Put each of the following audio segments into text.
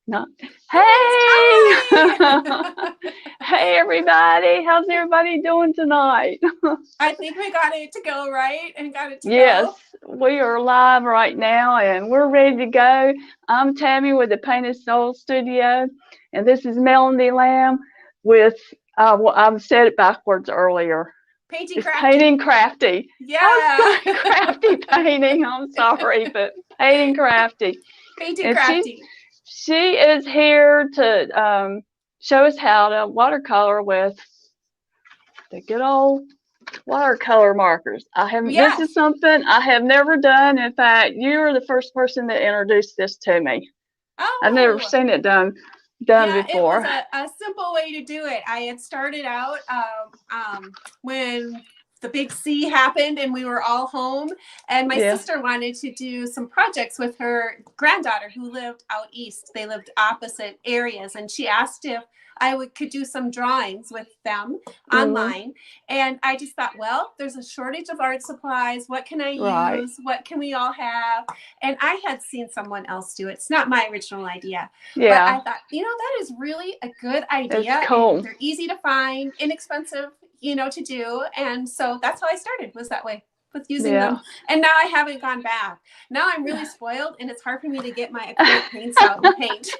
No. Hi. Hey! Hey, everybody. How's everybody doing tonight? I think we got it to go, right? And got it to Yes, go. we are live right now and we're ready to go. I'm Tammy with the Painted Soul Studio, and this is Melanie Lamb with, well, I've said it backwards earlier. Painting It's crafty. Painting Crafty. I Yeah. was saying crafty painting. I'm sorry, but Painting Crafty. Painting And crafty. she is here to show us how to watercolor with the good old watercolor markers. This Yes. is something I have never done. In fact, you're the first person that introduced this to me. I've never Oh, seen it done yeah. It was before. a simple way to do it. I had started out when the big C happened and we were all home, and my Yeah. sister wanted to do some projects with her granddaughter who lived out east. They lived opposite areas, and she asked if could do some drawings with them Mhm. online. And I just thought, well, there's a shortage of art supplies. What can I Right. use? What can we all have? And I had seen someone else do it. It's not my original idea, but Yeah. I thought, that is really a good It's idea, and cool. they're easy to find, inexpensive, to do. And so that's how I started, was that way, with using Yeah. them. And now I haven't gone back. Now I'm really spoiled, and it's hard for me to get my acrylic paints out and paint.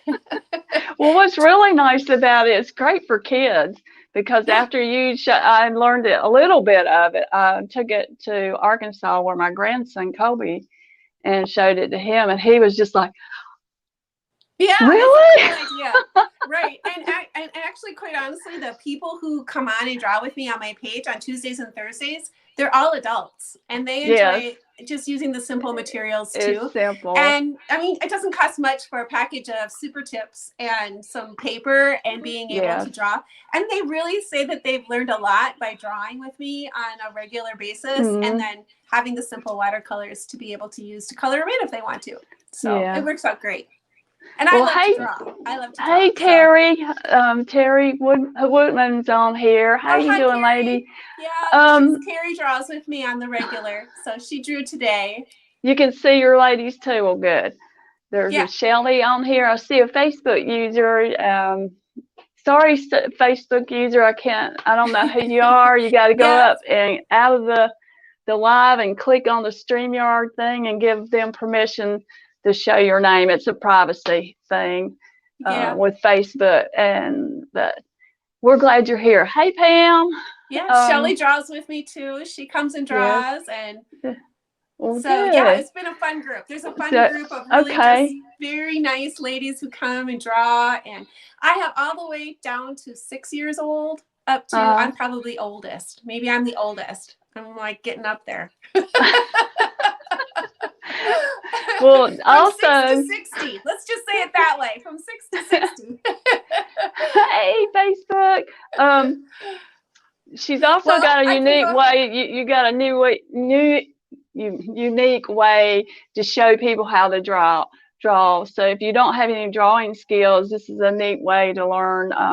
Well, what's really nice about it, it's great for kids because Yeah. after I learned it, a little bit of it. I took it to Arkansas where my grandson Kobe and showed it to him, and he was just like, Yeah, it's a "Really?" cool idea. Right. And actually, quite honestly, the people who come on and draw with me on my page on Tuesdays and Thursdays, they're all adults, and they Yes, enjoy just using the simple materials it's too. simple. And I mean, it doesn't cost much for a package of super tips and some paper and being able Yes. to draw. And they really say that they've learned a lot by drawing with me on a regular basis, and Hmm. then having the simple watercolors to be able to use to color them in if they want to. So it Yeah. works out great. And I Well, love to hey, draw. I love to draw. hey, So, Terry. Terry Woodman's on here. How oh, you hi, doing, Carrie. lady? Yeah, Um, Carrie draws with me on the regular. So she drew today. you can see your ladies too. Well, good. There's a Yeah. Shelly on here. I see a Facebook user. Sorry, Facebook user. I don't know who you are. You got to go Yeah. up and out of the live and click on the StreamYard thing and give them permission to show your name. It's a privacy thing Yeah. with Facebook. But we're glad you're here. Hey, Pam. Yeah. Shelly Um, draws with me too. She comes and yes. draws. And Well, so, yeah, good. it's been a fun group. There's a fun So, group of really just okay. very nice ladies who come and draw. And I have all the way down to 6 years old up to, Uh, I'm probably oldest. Maybe I'm the oldest. I'm like getting up there. well, From 6 to also, 60. Let's just say it that way. From 6 to 60. hey, Facebook. Um, she's also Well, got a I can unique go. way. You got a unique way to show people how to draw. So if you don't have any drawing skills, this is a neat way to learn just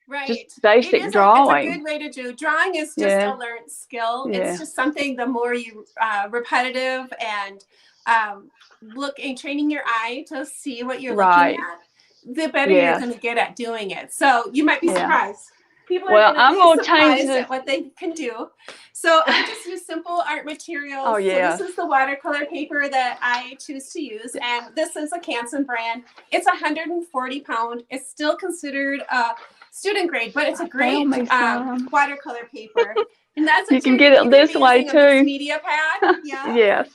Right. basic It's a good drawing. way to do. Drawing is just Yeah, a learned skill. It's yeah, just something, the more you repetitive and look and training your eye to see what you're looking right. at, the better you're Yes, going to get at doing it. So you might be yeah. surprised. People are Well, going to I'm be gonna change surprised this. at what they can do. So I just use simple art Oh materials. So this yes. is the watercolor paper that I choose to use. And this is a Canson brand. It's 140 pound. It's still considered student grade, but it's a I found great me some. watercolor paper. And that's You what can you're get it either this be way using a mixed too. media pad. Yeah. Yes.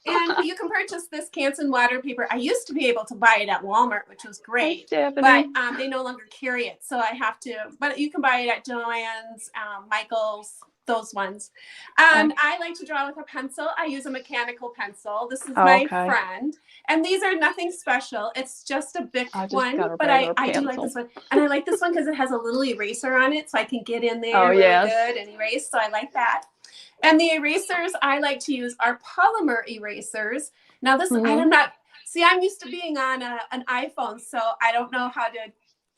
And you can purchase this Canson water paper. I used to be able to buy it at Walmart, which was Hey, great, but Stephanie. they no longer carry it. So I have to, but you can buy it at Joann's, Michael's, those ones. And I like to draw with a pencil. I use a mechanical pencil. This is Oh, my okay. friend. And these are nothing special. It's just a Bic I just one, got a but regular I do like pencil. this one. And I like this one because it has a little eraser on it, so I can get in Oh, there really yes. good and erase. So I like that. And the erasers I like to use are polymer erasers. Now this, Mm-hmm. I'm not, see, I'm used to being on an iPhone, so I don't know how to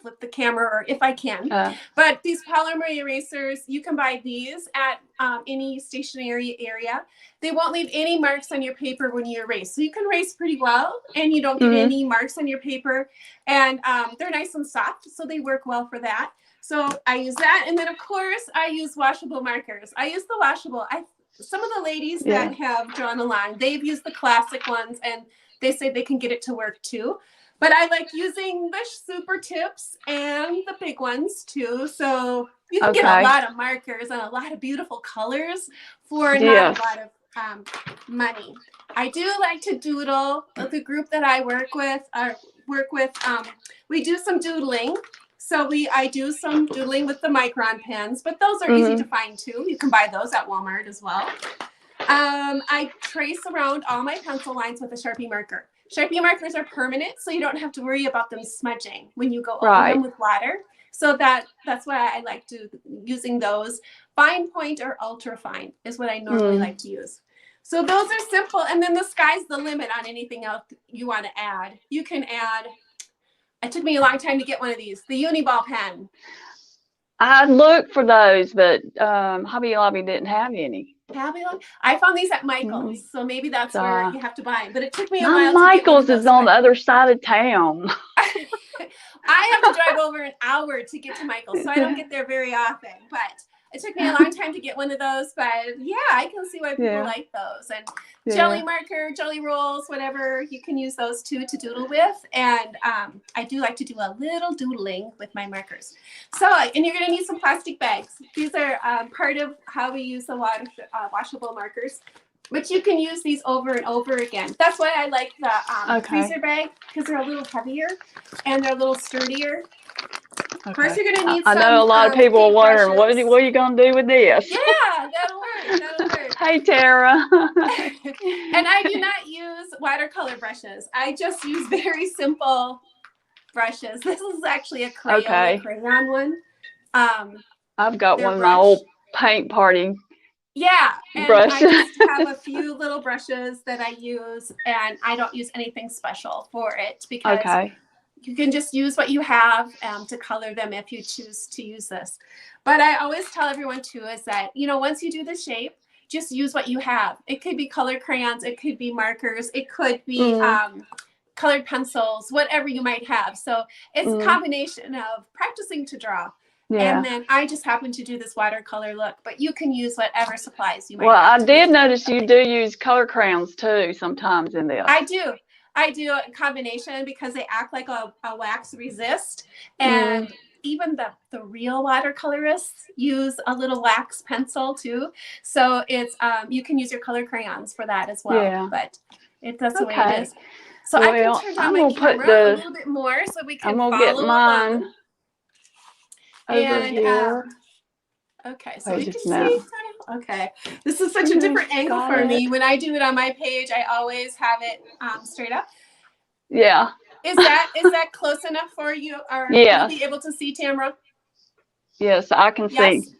flip the camera, or if I can. But these polymer erasers, you can buy these at any stationery area. They won't leave any marks on your paper when you erase. So you can erase pretty well, and you don't get any marks on your paper. And they're nice and soft, so they work well for that. So I use that. And then, of course, I use washable markers. I use the washable. Some of the ladies that have drawn along, they've used the classic ones, and they say they can get it to work too. But I like using the super tips and the big ones too. So you can get a lot of markers and a lot of beautiful colors for not a lot of money. I do like to doodle. The group that I work with, we do some doodling. So I do some doodling with the micron pens, but those are easy to find too. You can buy those at Walmart as well. I trace around all my pencil lines with a Sharpie marker. Sharpie markers are permanent, so you don't have to worry about them smudging when you go over them with water. So that's why I like using those. Fine point or ultra fine is what I normally like to use. So those are simple, and then the sky's the limit on anything else you want to add. You can add. It took me a long time to get one of these, the Uniball pen. I looked for those, but Hobby Lobby didn't have any. I found these at Michael's, so maybe that's where you have to buy them. But it took me a while. Michael's is on the other side of town. I have to drive over an hour to get to Michael's, so I don't get there very often. But it took me a long time to get one of those. But yeah, I can see why people like those. And jelly marker, jelly rolls, whatever, you can use those too to doodle with. And I do like to do a little doodling with my markers. So, and you're going to need some plastic bags. These are part of how we use the washable markers, but you can use these over and over again. That's why I like the freezer bag, because they're a little heavier and they're a little sturdier. First, you're going to need some. I know a lot of people are wondering, what are you going to do with this? Yeah, that'll work. Hey, Tara. And I do not use watercolor brushes. I just use very simple brushes. This is actually a Crayola crayon one. I've got one of my old paint party. Yeah, and I just have a few little brushes that I use, and I don't use anything special for it because you can just use what you have to color them if you choose to use this. But I always tell everyone too is that, once you do the shape, just use what you have. It could be colored crayons, it could be markers, it could be colored pencils, whatever you might have. So it's a combination of practicing to draw. Yeah. And then I just happen to do this watercolor look, but you can use whatever supplies you might have. Well, I did notice you do use color crayons too sometimes in this. I do a combination because they act like a wax resist, and even the real watercolorists use a little wax pencil too. So it's you can use your color crayons for that as well. Yeah. But that's the way it is. So I can turn down my camera a little bit more so we can follow get mine along. Over here. Okay, so we can see. Okay, this is such a different angle for me. When I do it on my page, I always have it straight up. Yeah. Is that close enough for you? Or will you be able to see, Tamara? Yes, I can see.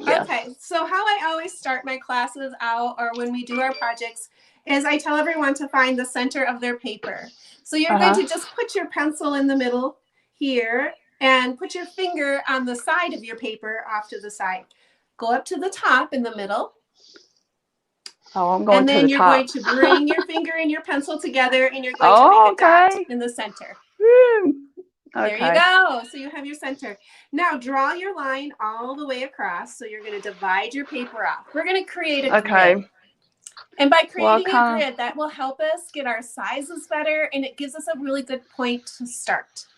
Yes. Okay, so how I always start my classes out, or when we do our projects, is I tell everyone to find the center of their paper. So you're going to just put your pencil in the middle here, and put your finger on the side of your paper off to the side. Go up to the top in the middle. Oh, I'm going to the top. And then you're going to bring your finger and your pencil together, and you're going to make a dot in the center. There you go. So you have your center. Now draw your line all the way across. So you're going to divide your paper off. We're going to create a grid. And by creating a grid, that will help us get our sizes better, and it gives us a really good point to start.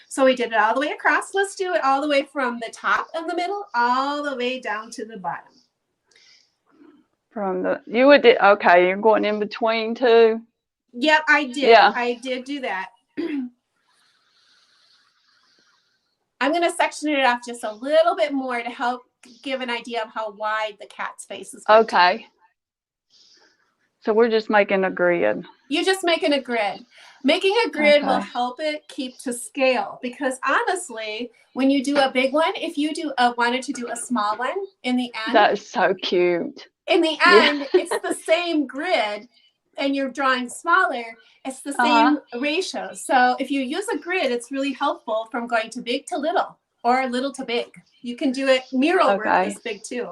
So we did it all the way across. Let's do it all the way from the top of the middle all the way down to the bottom. You're going in between too? Yep, I did. Yeah. I did do that. I'm going to section it off just a little bit more to help give an idea of how wide the cat's face is going to be. So we're just making a grid. You're just making a grid. Making a grid will help it keep to scale, because honestly, when you do a big one, if you wanted to do a small one in the end. That is so cute. In the end, it's the same grid, and you're drawing smaller, it's the same ratio. So if you use a grid, it's really helpful from going to big to little or little to big. You can do it mural work this big too.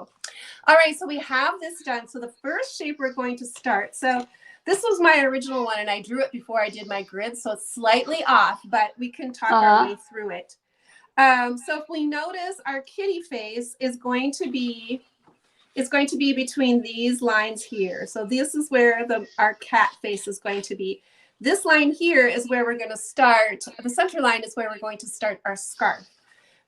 All right, so we have this done. So the first shape we're going to start. So this was my original one, and I drew it before I did my grid, so it's slightly off, but we can talk our way through it. So if we notice, our kitty face is going to be, it's going to be between these lines here. So this is where our cat face is going to be. This line here is where we're going to start. The center line is where we're going to start our scarf.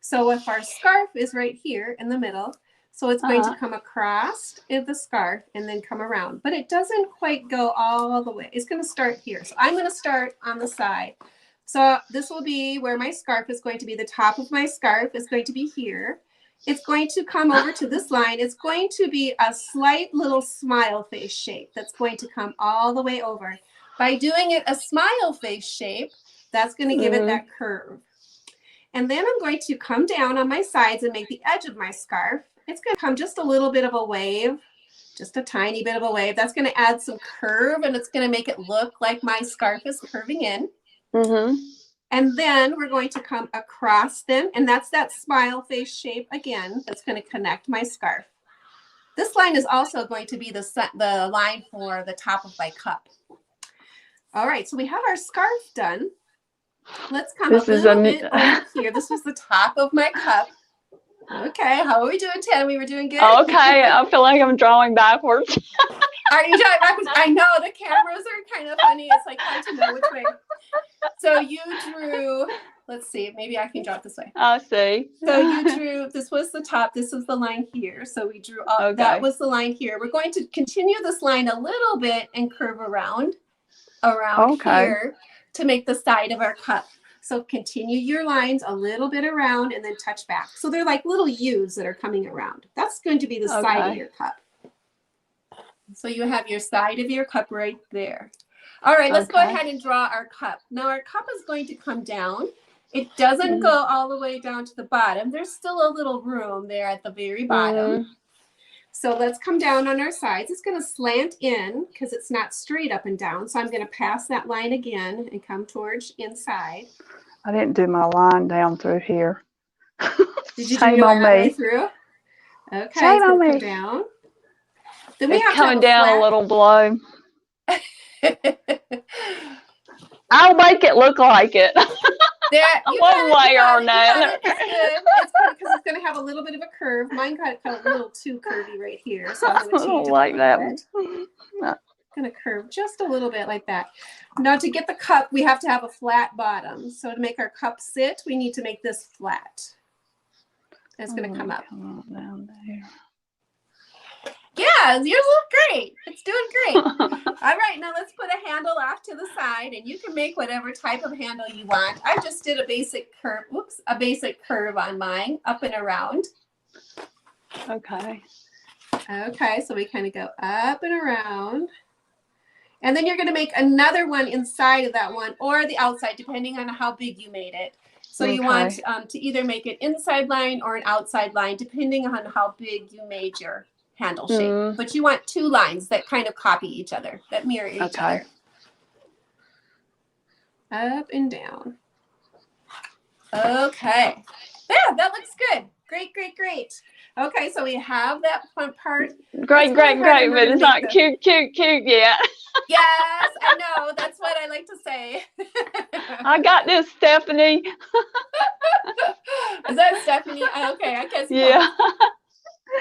So if our scarf is right here in the middle, so it's going to come across the scarf and then come around, but it doesn't quite go all the way. It's going to start here. So I'm going to start on the side. So this will be where my scarf is going to be. The top of my scarf is going to be here. It's going to come over to this line. It's going to be a slight little smile face shape that's going to come all the way over. By doing it a smile face shape, that's going to give it that curve. And then I'm going to come down on my sides and make the edge of my scarf. It's going to come just a little bit of a wave, just a tiny bit of a wave. That's going to add some curve, and it's going to make it look like my scarf is curving in. And then we're going to come across them, and that's that smile face shape again that's going to connect my scarf. This line is also going to be the line for the top of my cup. All right, so we have our scarf done. Let's come a little bit over here. This was the top of my cup. Okay, how are we doing, Tammy? We're doing good? Okay, I feel like I'm drawing backwards. Are you drawing backwards? I know, the cameras are kind of funny. It's like hard to know which way. So you drew, let's see, maybe I can draw it this way. I see. So you drew, this was the top, this is the line here. So we drew up, that was the line here. We're going to continue this line a little bit and curve around here to make the side of our cup. So continue your lines a little bit around and then touch back. So they're like little U's that are coming around. That's going to be the side of your cup. So you have your side of your cup right there. All right, let's go ahead and draw our cup. Now our cup is going to come down. It doesn't go all the way down to the bottom. There's still a little room there at the very bottom. So let's come down on our sides. It's going to slant in because it's not straight up and down. So I'm going to pass that line again and come towards inside. I didn't do my line down through here. Did you do your line all the way through? Okay, Shame on me. Come down. Then we it's coming down a little below. I'll make it look like it. One layer on that. It's good because it's going to have a little bit of a curve. Mine got a little too curvy right here, so I'm going to change it like that. Going to curve just a little bit like that. Now to get the cup, we have to have a flat bottom. So to make our cup sit, we need to make this flat. And it's going to come up. Come on down there. Yeah, yours look great. It's doing great. All right, now let's put a handle off to the side, and you can make whatever type of handle you want. I just did a basic curve. Whoops, a basic curve on mine, up and around. Okay. Okay, so we kind of go up and around. And then you're going to make another one inside of that one or the outside, depending on how big you made it. So you want to either make an inside line or an outside line, depending on how big you made your handle shape. But you want two lines that kind of copy each other, that mirror each other. Up and down. Okay. Yeah, that looks good. Great, great, great. Okay, so we have that front part. Great, great, great, but it's not cute, cute, cute yet. Yes, I know. That's what I like to say. I got this, Stephanie. Is that Stephanie? Okay, I guess. Yeah.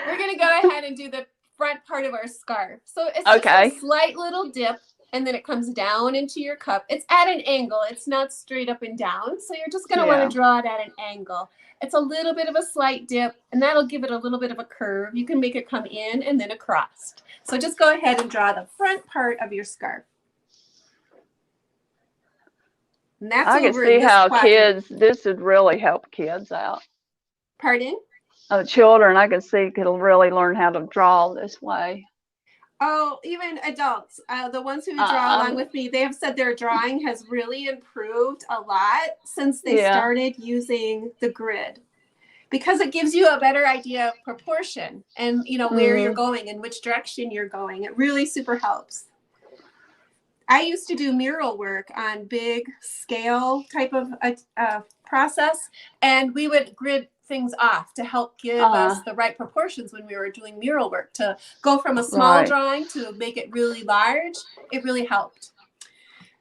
We're going to go ahead and do the front part of our scarf. So it's just a slight little dip, and then it comes down into your cup. It's at an angle. It's not straight up and down. So you're just going to want to draw it at an angle. It's a little bit of a slight dip, and that'll give it a little bit of a curve. You can make it come in and then across. So just go ahead and draw the front part of your scarf. And that's I can see how this would really help kids out. Pardon? Children, I can see could really learn how to draw this way. Oh, even adults, the ones who draw along with me, they have said their drawing has really improved a lot since they started using the grid, because it gives you a better idea of proportion and, you know, where you're going and which direction you're going. It really super helps. I used to do mural work on big scale type of process, and we would grid things off to help give us the right proportions when we were doing mural work. To go from a small drawing to make it really large, it really helped.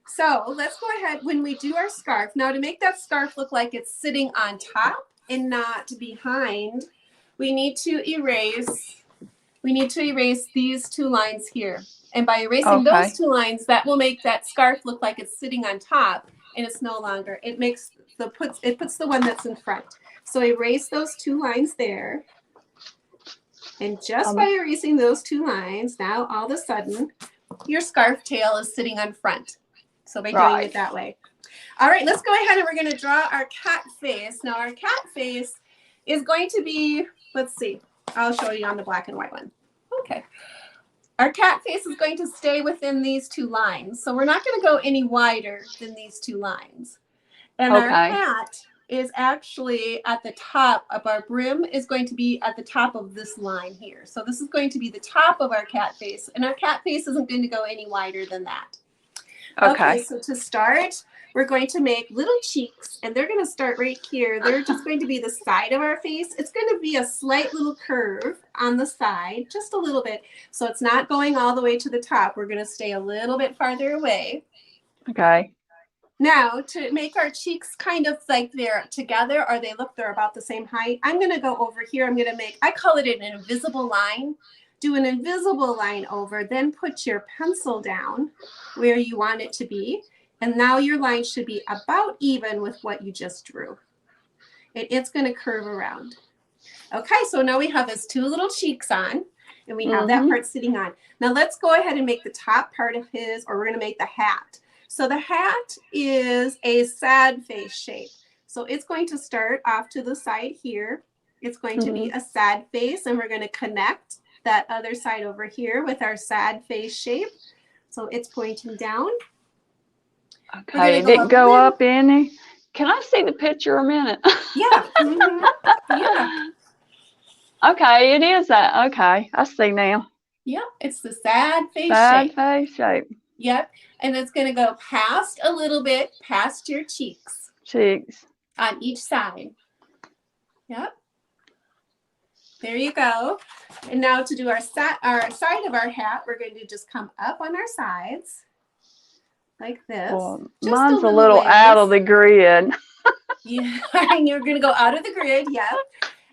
So let's go ahead when we do our scarf. Now to make that scarf look like it's sitting on top and not behind, we need to erase these two lines here. And by erasing those two lines, that will make that scarf look like it's sitting on top, and it's no longer. It puts the one that's in front. So erase those two lines there. And just by erasing those two lines, now all of a sudden, your scarf tail is sitting on front. So by doing it that way. All right, let's go ahead and we're going to draw our cat face. Now our cat face is going to be, let's see, I'll show you on the black and white one. Okay. Our cat face is going to stay within these two lines. So we're not going to go any wider than these two lines. And our hat is actually at the top of our brim is going to be at the top of this line here. So this is going to be the top of our cat face. And our cat face isn't going to go any wider than that. Okay, so to start, we're going to make little cheeks, and they're going to start right here. They're just going to be the side of our face. It's going to be a slight little curve on the side, just a little bit. So it's not going all the way to the top. We're going to stay a little bit farther away. Okay. Now, to make our cheeks kind of like they're together, or they're about the same height, I'm going to go over here. I'm going to make, I call it an invisible line. Do an invisible line over, then put your pencil down where you want it to be. And now your line should be about even with what you just drew. It's going to curve around. Okay, so now we have his two little cheeks on, and we have that part sitting on. Now let's go ahead and make the top part of his, or we're going to make the hat. So the hat is a sad face shape. So it's going to start off to the side here. It's going to be a sad face, and we're going to connect that other side over here with our sad face shape. So it's pointing down. Okay, it didn't go up any. Can I see the picture a minute? Yeah. Yeah. Okay, it is that. Okay, I see now. Yep, it's the sad face shape. Sad face shape. Yep, and it's going to go past a little bit, past your cheeks. Cheeks. On each side. Yep. There you go. And now to do our side of our hat, we're going to just come up on our sides like this. Well, mine's a little out of the grid. Yeah, and you're going to go out of the grid, yeah.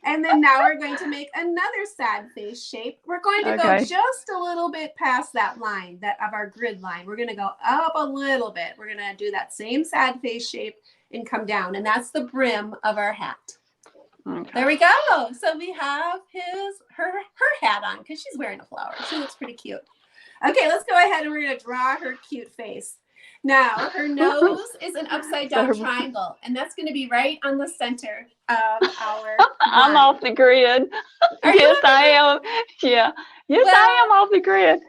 And then now we're going to make another sad face shape. We're going to go just a little bit past that line, that of our grid line. We're going to go up a little bit. We're going to do that same sad face shape and come down. And that's the brim of our hat. Okay. There we go. So we have her hat on because she's wearing a flower. She looks pretty cute. Okay, let's go ahead and we're going to draw her cute face. Now, her nose is an upside down triangle, and that's going to be right on the center of our I'm off the grid. Yes, I am. Yeah. Yes, well, I am off the grid.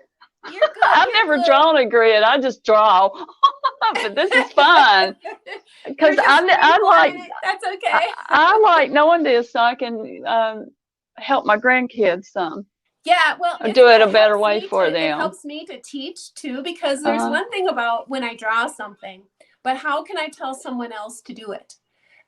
You're good. I've never drawn a grid. I just draw. But this is fun. Because I like, that's okay. I like knowing this so I can help my grandkids some. Yeah, well, do it a better way for them. It helps me to teach too, because there's one thing about when I draw something, but how can I tell someone else to do it?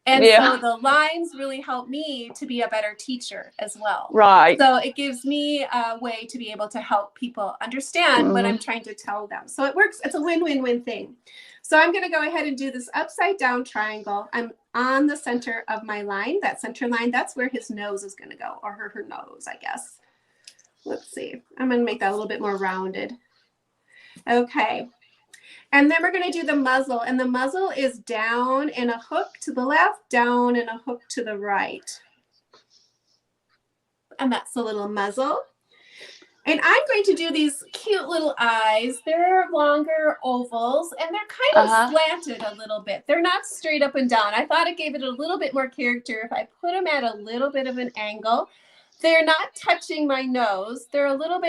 And so the lines really help me to be a better teacher as well. Right. So it gives me a way to be able to help people understand what I'm trying to tell them. So it works. It's a win-win-win thing. So I'm going to go ahead and do this upside down triangle. I'm on the center of my line, that center line. That's where his nose is going to go, or her nose, I guess. Let's see. I'm going to make that a little bit more rounded. Okay. And then we're going to do the muzzle. And the muzzle is down and a hook to the left, down and a hook to the right. And that's the little muzzle. And I'm going to do these cute little eyes. They're longer ovals, and they're kind of slanted a little bit. They're not straight up and down. I thought it gave it a little bit more character if I put them at a little bit of an angle. They're not touching my nose. They're a little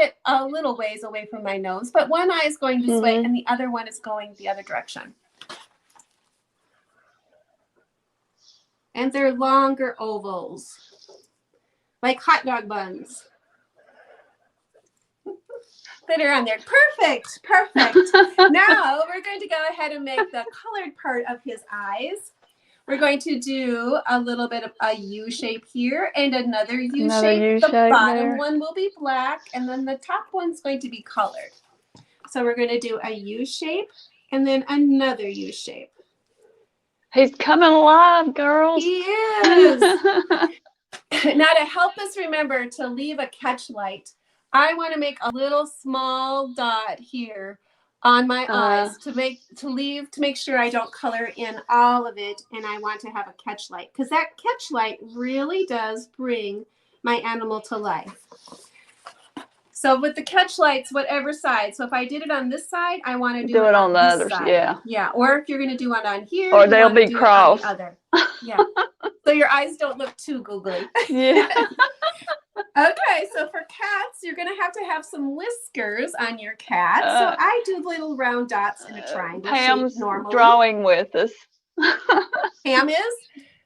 ways away from my nose, but one eye is going this way and the other one is going the other direction. And they're longer ovals, like hot dog buns. glitter on there. Perfect. Perfect. Now we're going to go ahead and make the colored part of his eyes. We're going to do a little bit of a U shape here and another U shape. The bottom one will be black, and then the top one's going to be colored. So we're going to do a U shape and then another U shape. He's coming alive, girls. He is. Now, to help us remember to leave a catch light, I want to make a little small dot here on my eyes to make sure I don't color in all of it, and I want to have a catch light because that catch light really does bring my animal to life. So with the catch lights, whatever side. So if I did it on this side, I want to do it on the other side. Yeah. Yeah. Or if you're going to do one on here, or they'll be crossed. Yeah. So your eyes don't look too googly. Yeah. Okay, so for cats, you're going to have some whiskers on your cat. So I do little round dots in a triangle Pam's shape normally. Drawing with us. Pam is?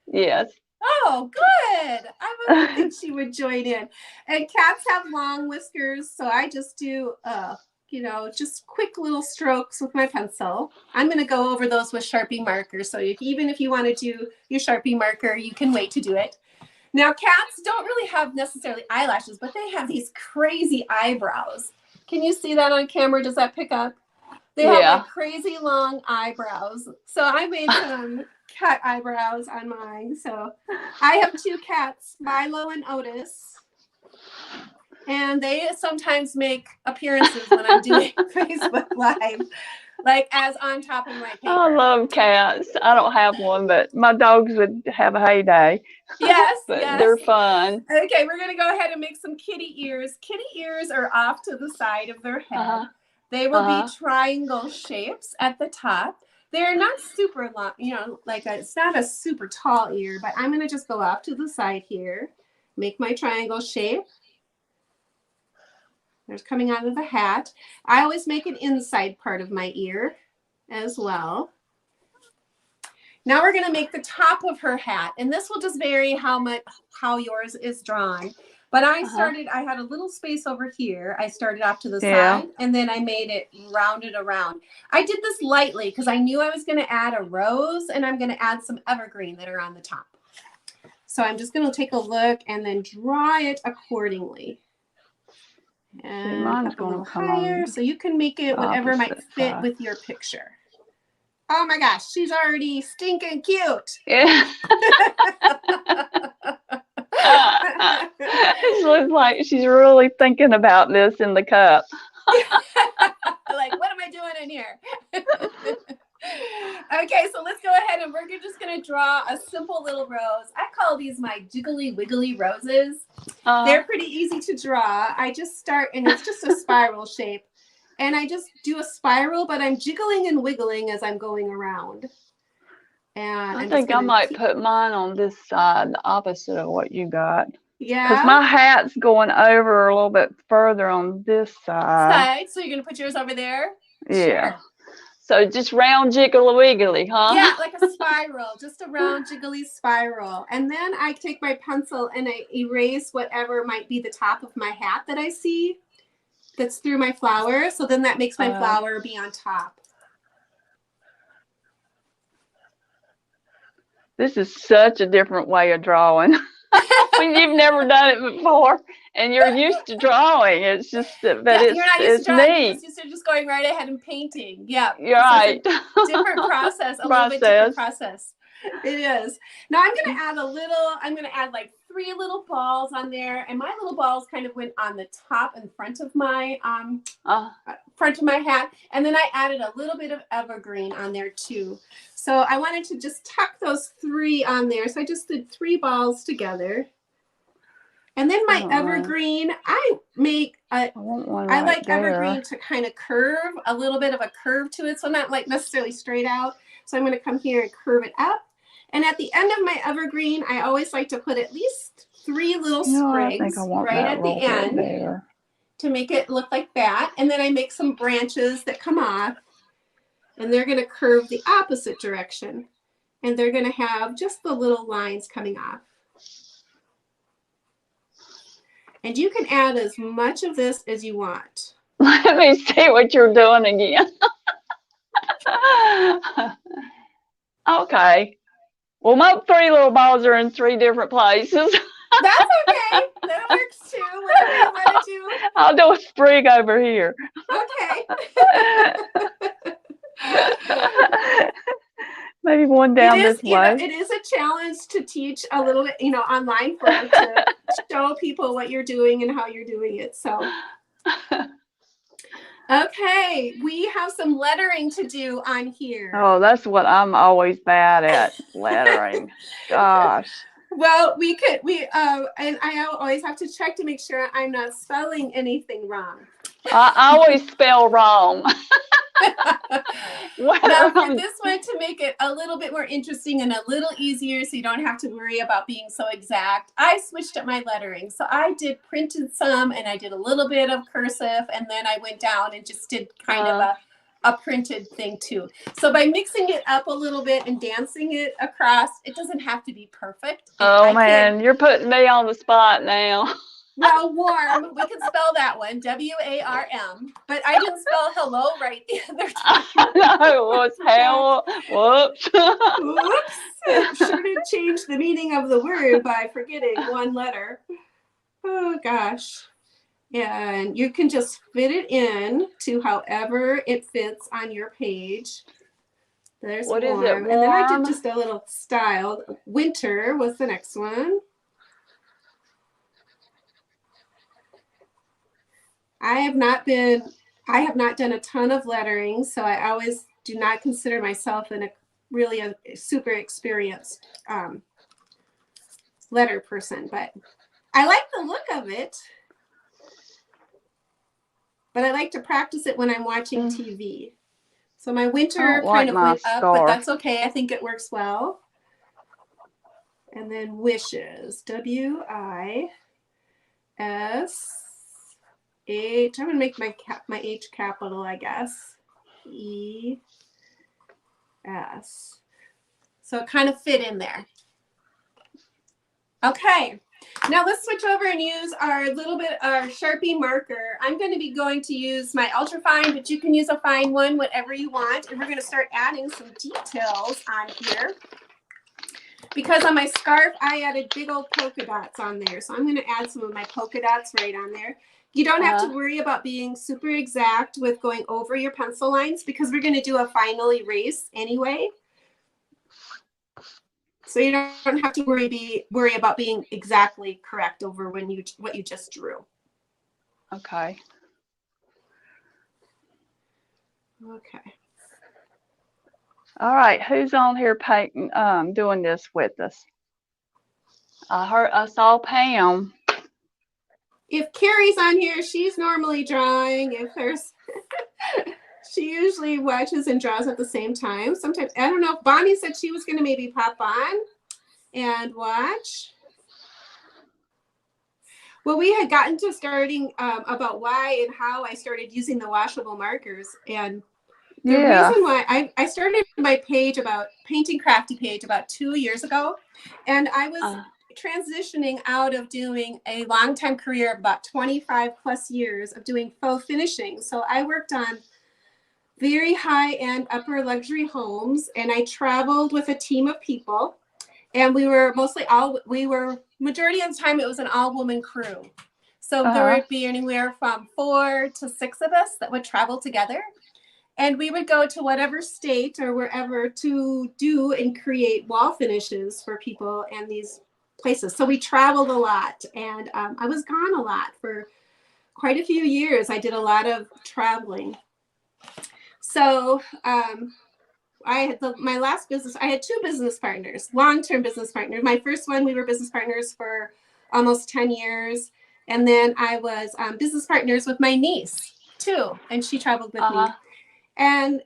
Yes. Oh, good. I would think she would join in. And cats have long whiskers, so I just do, you know, just quick little strokes with my pencil. I'm going to go over those with Sharpie markers. So even if you want to do your Sharpie marker, you can wait to do it. Now, cats don't really have necessarily eyelashes, but they have these crazy eyebrows. Can you see that on camera? Does that pick up? They have like crazy long eyebrows. So I made some cat eyebrows on mine. So I have two cats, Milo and Otis. And they sometimes make appearances when I'm doing Facebook Live, like as on top of my paper. I love cats. I don't have one, but my dogs would have a heyday. Yes, but yes. They're fun. Okay, we're going to go ahead and make some kitty ears. Kitty ears are off to the side of their head. They will be triangle shapes at the top. They're not super long, you know, like it's not a super tall ear, but I'm going to just go off to the side here, make my triangle shape. There's coming out of the hat. I always make an inside part of my ear as well. Now we're going to make the top of her hat, and this will just vary how yours is drawn. But I had a little space over here. I started off to the side, and then I made it rounded around. I did this lightly because I knew I was going to add a rose, and I'm going to add some evergreen that are on the top. So I'm just going to take a look and then draw it accordingly. And mine's up a little higher, so you can make it whatever might fit with your picture. Oh my gosh, she's already stinking cute. Yeah. It looks like she's really thinking about this in the cup. Like, what am I doing in here? Okay, so let's go ahead and we're just going to draw a simple little rose. I call these my jiggly wiggly roses. They're pretty easy to draw. I just start, and it's just a spiral shape. And I just do a spiral, but I'm jiggling and wiggling as I'm going around. And I think I might put mine on this side, the opposite of what you got. Yeah. Because my hat's going over a little bit further on this side. So you're going to put yours over there? Yeah. Sure. So just round jiggly wiggly, huh? Yeah, like a spiral, just a round jiggly spiral. And then I take my pencil and I erase whatever might be the top of my hat that I see that's through my flower. So then that makes my flower be on top. This is such a different way of drawing. When you've never done it before and you're used to drawing, it's just, but you're not used to drawing, neat. You're just used to going right ahead and painting. Yeah, you're right. Different process, a little bit different process. It is. Now I'm going to add I'm going to add like 3 little balls on there, and my little balls kind of went on the top and front of my hat, and then I added a little bit of evergreen on there too. So I wanted to just tuck those 3 on there. So I just did 3 balls together. And then my evergreen, I like evergreen to kind of curve, a little bit of a curve to it. So not like necessarily straight out. So I'm going to come here and curve it up. And at the end of my evergreen, I always like to put at least 3 little sprigs right at the end to make it look like that. And then I make some branches that come off, and they're going to curve the opposite direction. And they're going to have just the little lines coming off. And you can add as much of this as you want. Let me see what you're doing again. Okay. Well, my 3 little balls are in 3 different places. That's okay. That works too. Whatever you want to do. I'll do a sprig over here. Okay. Maybe one down this way. It is a challenge to teach a little bit, online for to show people what you're doing and how you're doing it. So, okay, we have some lettering to do on here. Oh, that's what I'm always bad at, lettering. Gosh. Well, and I always have to check to make sure I'm not spelling anything wrong. I always spell wrong. Now, for this one, to make it a little bit more interesting and a little easier so you don't have to worry about being so exact, I switched up my lettering. So I did printed some, and I did a little bit of cursive, and then I went down and just did kind of a printed thing too. So by mixing it up a little bit and dancing it across, it doesn't have to be perfect. Oh, man, you're putting me on the spot now. Well, warm, we can spell that one, W-A-R-M, but I didn't spell hello right the other time. No, it was hell. Whoops. Whoops. Sure did change the meaning of the word by forgetting one letter. Oh, gosh. And you can just fit it in to however it fits on your page. There's what warm. Is it, warm? And then I did just a little style. Winter was the next one. I have not done a ton of lettering, so I always do not consider myself really a super experienced letter person, but I like the look of it. But I like to practice it when I'm watching TV. So my winter kind of went up, but that's okay. I think it works well. And then wishes, W-I-S-H. I'm going to make my H capital, I guess. E-S. So it kind of fit in there. Okay. Now let's switch over and use our Sharpie marker. I'm going to use my ultra fine, but you can use a fine one, whatever you want. And we're going to start adding some details on here. Because on my scarf, I added big old polka dots on there. So I'm going to add some of my polka dots right on there. You don't have to worry about being super exact with going over your pencil lines because we're going to do a final erase anyway. So you don't have to worry about being exactly correct over what you just drew. Okay. Okay. All right, who's on here doing this with us? I saw Pam. If Carrie's on here, she's normally drawing. If there's, she usually watches and draws at the same time. Sometimes, I don't know if Bonnie said she was going to maybe pop on and watch. Well, we had gotten to starting about why and how I started using the washable markers. And the reason why I started my page painting crafty page about 2 years ago. And I was transitioning out of doing a long-time career of about 25 plus years of doing faux finishing. So I worked on very high-end upper luxury homes, and I traveled with a team of people, and we were majority of the time it was an all-woman crew. So there would be anywhere from 4 to 6 of us that would travel together, and we would go to whatever state or wherever to do and create wall finishes for people and these places. So we traveled a lot, and I was gone a lot for quite a few years. I did a lot of traveling. So I had my last business, I had 2 business partners, long-term business partners. My first one, we were business partners for almost 10 years. And then I was business partners with my niece too. And she traveled with me. And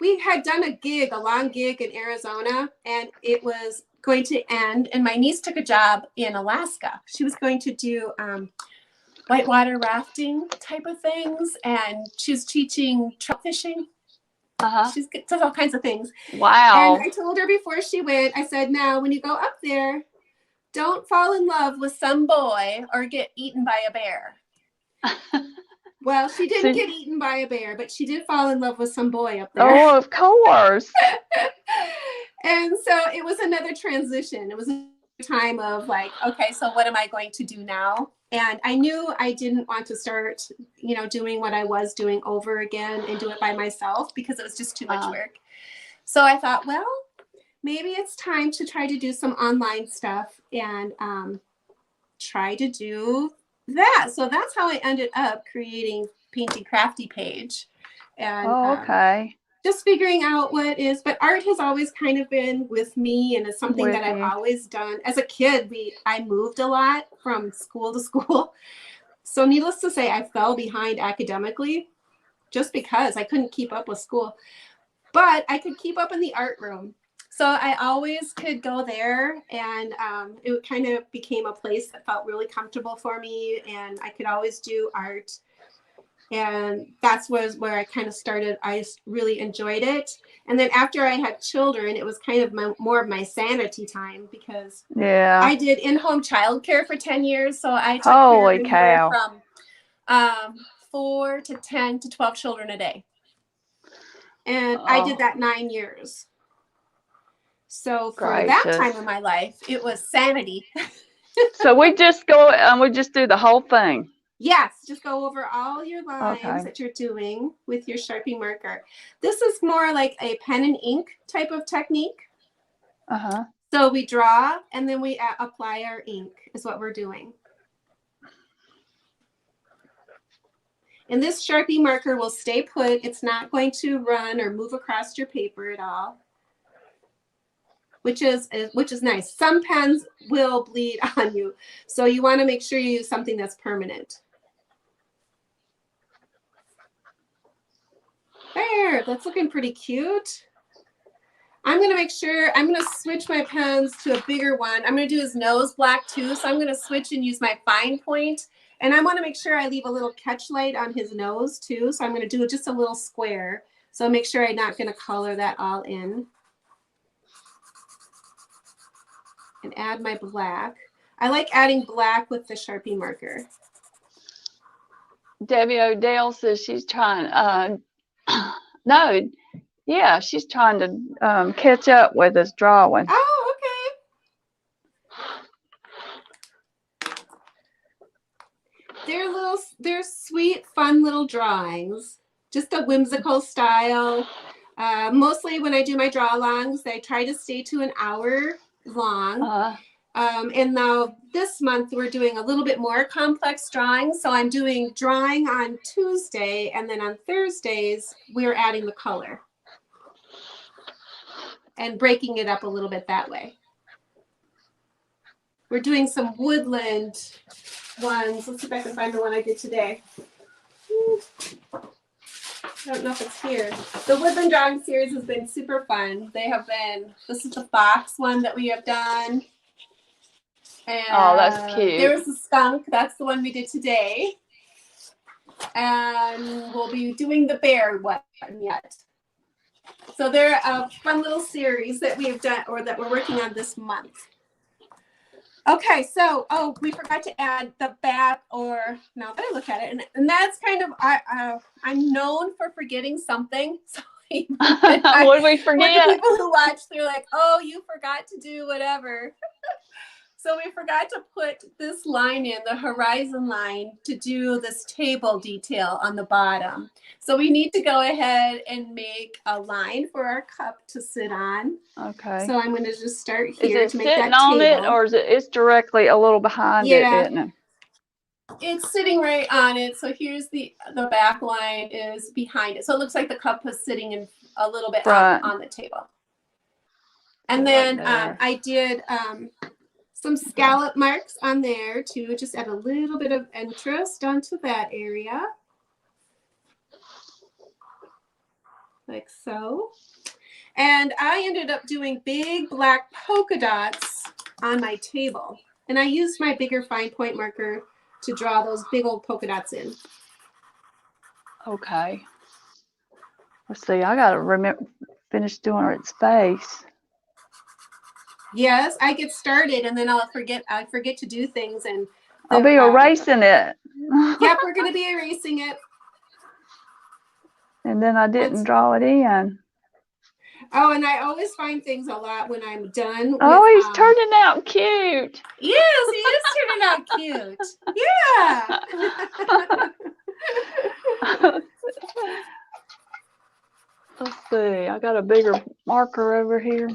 we had done a long gig in Arizona, and it was going to end. And my niece took a job in Alaska. She was going to do whitewater rafting type of things. And she was teaching trout fishing. She does all kinds of things. Wow. And I told her before she went, I said, now, when you go up there, don't fall in love with some boy or get eaten by a bear. Well, she didn't get eaten by a bear, but she did fall in love with some boy up there. Oh, of course. And so it was another transition. It was a time of like, okay, so what am I going to do now? And I knew I didn't want to start, you know, doing what I was doing over again and do it by myself because it was just too much work. So I thought, well, maybe it's time to try to do some online stuff and try to do that. So that's how I ended up creating Painting Crafty page. And okay. Just figuring out what is, but art has always kind of been with me, and it's something that I've always done. As a kid, I moved a lot from school to school. So needless to say, I fell behind academically just because I couldn't keep up with school. But I could keep up in the art room. So I always could go there, and it kind of became a place that felt really comfortable for me, and I could always do art. And that's where I kind of started. I really enjoyed it. And then after I had children, it was kind of more of my sanity time because I did in-home childcare for 10 years. So I took care of from 4 to 10 to 12 children a day. And I did that 9 years. So for that time in my life, it was sanity. So we just go and we just do the whole thing. Yes, just go over all your lines that you're doing with your Sharpie marker. This is more like a pen and ink type of technique. So we draw and then we apply our ink is what we're doing. And this Sharpie marker will stay put. It's not going to run or move across your paper at all, which is nice. Some pens will bleed on you, so you want to make sure you use something that's permanent. There, that's looking pretty cute. I'm going to make sure, I'm going to switch my pens to a bigger one. I'm going to do his nose black too, so I'm going to switch and use my fine point. And I want to make sure I leave a little catch light on his nose too, so I'm going to do just a little square. So make sure I'm not going to color that all in. And add my black. I like adding black with the Sharpie marker. Debbie O'Dell says she's trying, she's trying to catch up with us drawing. Oh, okay. They're sweet, fun little drawings. Just a whimsical style. Mostly when I do my draw-alongs, I try to stay to an hour long. And now this month we're doing a little bit more complex drawing. So I'm doing drawing on Tuesday, and then on Thursdays we're adding the color and breaking it up a little bit that way. We're doing some woodland ones. Let's see if I can find the one I did today. I don't know if it's here. The woodland drawing series has been super fun. This is the fox one that we have done. And that's cute. There was the skunk. That's the one we did today. And we'll be doing the bear one yet. So they're a fun little series that we have done, or that we're working on this month. Okay, so, we forgot to add the back, or now that I look at it, and that's kind of, I'm known for forgetting something. So what did we forget? The people who watch, they're like, oh, you forgot to do whatever. So we forgot to put this line in, the horizon line, to do this table detail on the bottom. So we need to go ahead and make a line for our cup to sit on. Okay. So I'm going to just start here to make that table. Is it sitting on it, or it's directly a little behind it, isn't it? It's sitting right on it. So here's the back line is behind it. So it looks like the cup was sitting in a little bit on the table. And then I did some scallop marks on there to just add a little bit of interest onto that area. Like so. And I ended up doing big black polka dots on my table. And I used my bigger fine point marker to draw those big old polka dots in. Okay. Let's see, I got to finish doing its face. Yes, I get started and then I forget to do things, and I'll be erasing it. Yep, we're going to be erasing it. And then I didn't draw it in. Oh, and I always find things a lot when I'm done with, oh, he's turning out cute. Yes, he is turning out cute. Yeah. Let's see. I got a bigger marker over here.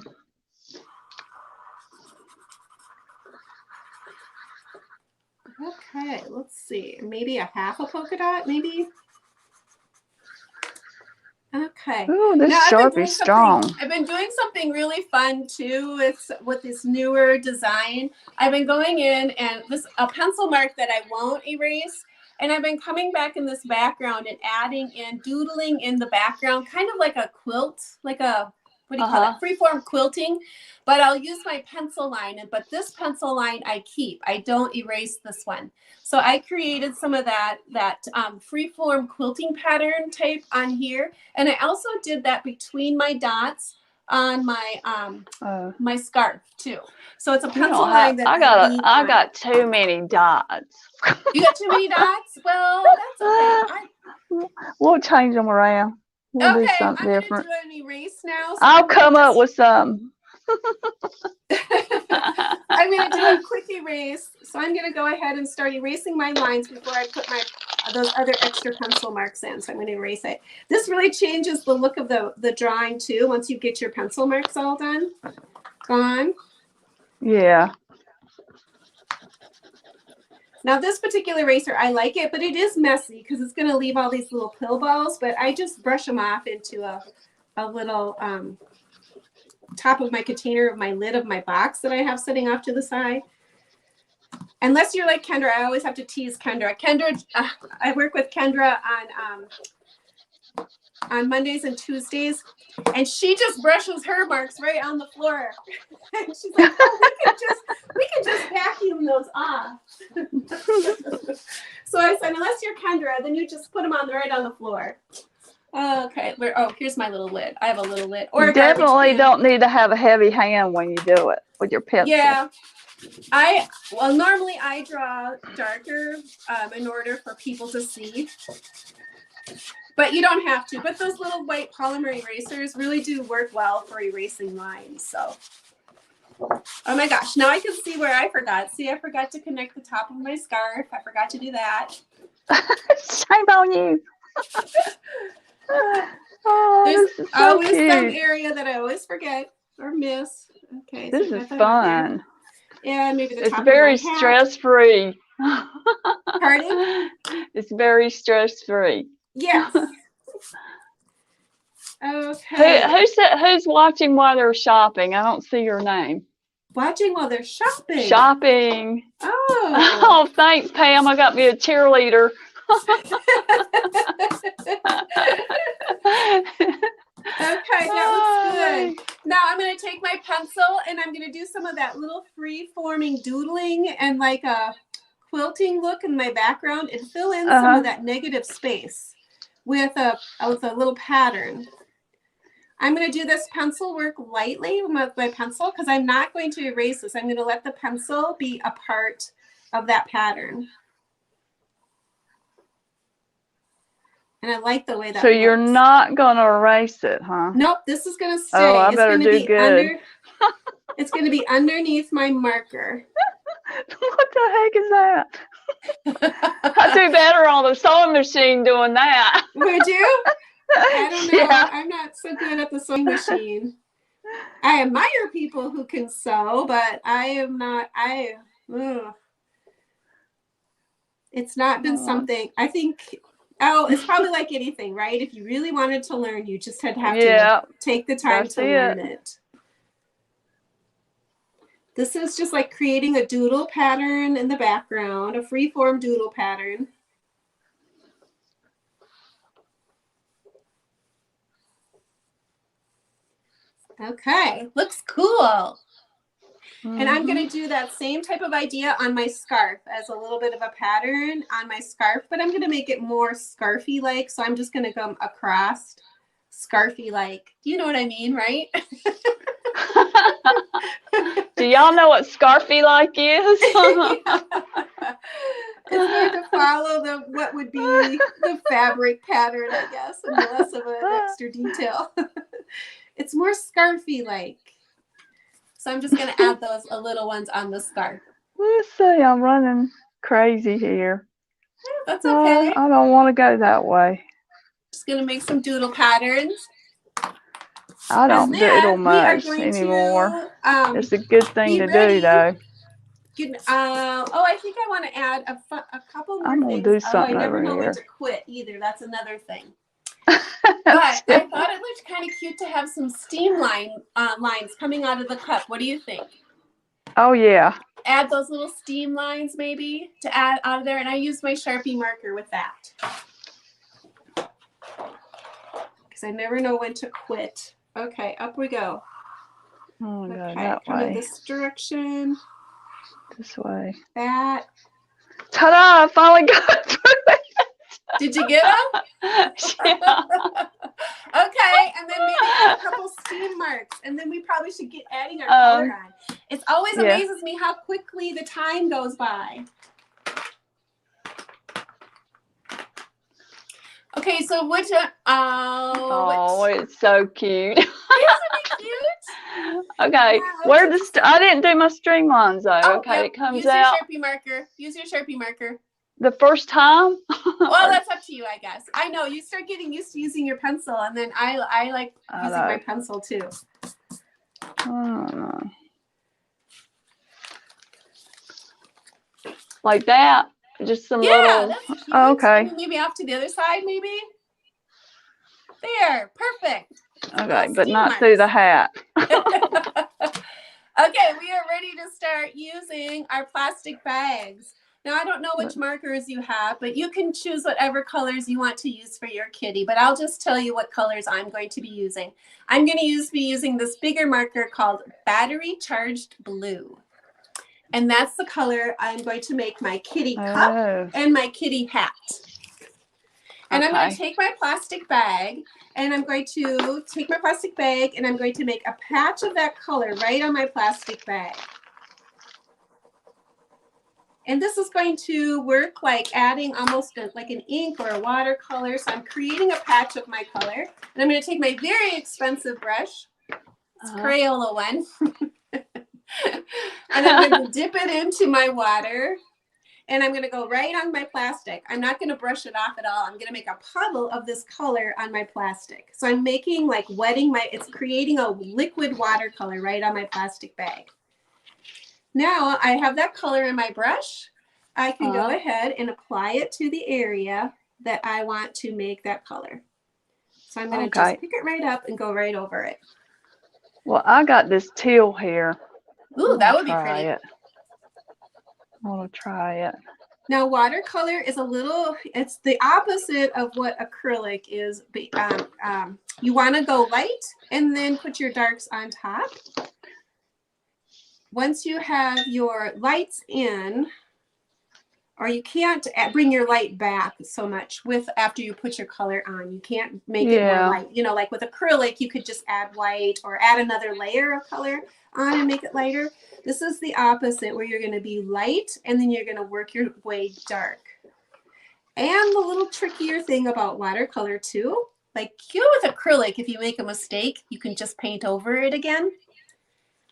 Okay, let's see. Maybe a half a polka dot, maybe. Okay. Ooh, this Sharpie's strong. I've been doing something really fun too with this newer design. I've been going in and a pencil mark that I won't erase, and I've been coming back in this background and adding in, doodling in the background, kind of like a quilt, like a, what do you call it? Freeform quilting. But I'll use my pencil line, but this pencil line I keep. I don't erase this one. So I created some of that freeform quilting pattern type on here, and I also did that between my dots on my my scarf too. So it's a pencil line that I got too many dots. You got too many dots? Well, that's okay. We'll change them around. We'll do something different. I'm gonna do an erase now. So I'll come up with some. I'm going to do a quick erase. So I'm going to go ahead and start erasing my lines before I put those other extra pencil marks in. So I'm going to erase it. This really changes the look of the drawing too once you get your pencil marks all done. Gone. Yeah. Now this particular eraser, I like it, but it is messy because it's going to leave all these little pill balls, but I just brush them off into a little top of my container of my lid of my box that I have sitting off to the side. Unless you're like Kendra, I always have to tease Kendra. Kendra, I work with Kendra on Mondays and Tuesdays, and she just brushes her marks right on the floor. And she's like, oh, we can just vacuum those off. So I said, unless you're Kendra, then you just put them right on the floor. Okay. Here's my little lid. I have a little lid. Or you definitely don't need to have a heavy hand when you do it with your pencil. Yeah. Normally I draw darker in order for people to see. But you don't have to. But those little white polymer erasers really do work well for erasing lines. So, oh my gosh. Now I can see where I forgot. See, I forgot to connect the top of my scarf. I forgot to do that. Shame on you. There's always some area that I always forget or miss. Okay. This is fun. Yeah, maybe the top It's very stress-free. Pardon? It's very stress-free. Yes. Okay. Who's watching while they're shopping? I don't see your name. Watching while they're shopping. Shopping. Oh. Oh, thanks, Pam. I got me a cheerleader. Okay, that looks good. Now I'm going to take my pencil and I'm going to do some of that little free-forming doodling and like a quilting look in my background and fill in some of that negative space with a little pattern. I'm going to do this pencil work lightly with my pencil because I'm not going to erase this. I'm going to let the pencil be a part of that pattern. And I like the way that So you're not going to erase it, huh? Nope, this is going to stay. Oh, I better do good. It's going to be underneath my marker. What the heck is that? I do better on the sewing machine doing that. Would you? I don't know. Yeah. I'm not so good at the sewing machine. I admire people who can sew, but I am not. It's not been something, I think. Oh, it's probably like anything, right? If you really wanted to learn, you just had to have to take the time to learn it. This is just like creating a doodle pattern in the background, a free-form doodle pattern. Okay, looks cool. And I'm going to do that same type of idea on my scarf as a little bit of a pattern on my scarf, but I'm going to make it more scarfy-like. So I'm just going to come across scarfy-like. Do you know what I mean, right? Do y'all know what scarfy-like is? It's hard to follow what would be the fabric pattern, I guess, and less of an extra detail. It's more scarfy like. So I'm just going to add those little ones on the scarf. Let's see, I'm running crazy here. That's okay. I don't want to go that way. Just going to make some doodle patterns. I don't doodle much anymore. It's a good thing to do, though. I think I want to add a couple more things. I'm going to do something I never over know here. when to quit either. That's another thing. But I thought it looked kind of cute to have some steam lines coming out of the cup. What do you think? Oh, yeah. Add those little steam lines maybe to add out of there. And I used my Sharpie marker with that. Because I never know when to quit. Okay, up we go. Oh, God, okay, that kind way. of this direction. This way. That. Ta-da! I finally got through it. Did you get them? Yeah. Okay, and then maybe add a couple steam marks, and then we probably should get adding our color on. It always amazes me how quickly the time goes by. Okay, so which it's so cute. Isn't it cute? Okay, where I didn't do my streamlines though. Oh, okay, yep. it comes Use out. Your Sharpie marker. Use your Sharpie marker. The first time? Well, that's up to you, I guess. I know you start getting used to using your pencil, and then I like using my pencil too. Like that? Just some little. That's cute. Oh, okay. Maybe off to the other side, maybe. There, perfect. Okay, but not through the hat. Okay, we are ready to start using our plastic bags. Now, I don't know which markers you have, but you can choose whatever colors you want to use for your kitty. But I'll just tell you what colors I'm going to be using. I'm going to be using this bigger marker called Battery Charged Blue. And that's the color I'm going to make my kitty cup and my kitty hat. And I'm going to take my plastic bag, and I'm going to take my plastic bag, and I'm going to make a patch of that color right on my plastic bag. And this is going to work like adding almost like an ink or a watercolor. So I'm creating a patch of my color. And I'm going to take my very expensive brush. It's Crayola one. And I'm going to dip it into my water. And I'm going to go right on my plastic. I'm not going to brush it off at all. I'm going to make a puddle of this color on my plastic. So I'm making like it's creating a liquid watercolor right on my plastic bag. Now I have that color in my brush. I can go ahead and apply it to the area that I want to make that color. So I'm going to just pick it right up and go right over it. Well, I got this teal here. Ooh, that would be pretty. I want to try it. Now watercolor is it's the opposite of what acrylic is. You want to go light and then put your darks on top. Once you have your lights in, or you can't bring your light back so much after you put your color on. You can't make it more light. You know, like with acrylic, you could just add white or add another layer of color on and make it lighter. This is the opposite, where you're going to be light and then you're going to work your way dark. And the little trickier thing about watercolor too, like with acrylic, if you make a mistake, you can just paint over it again.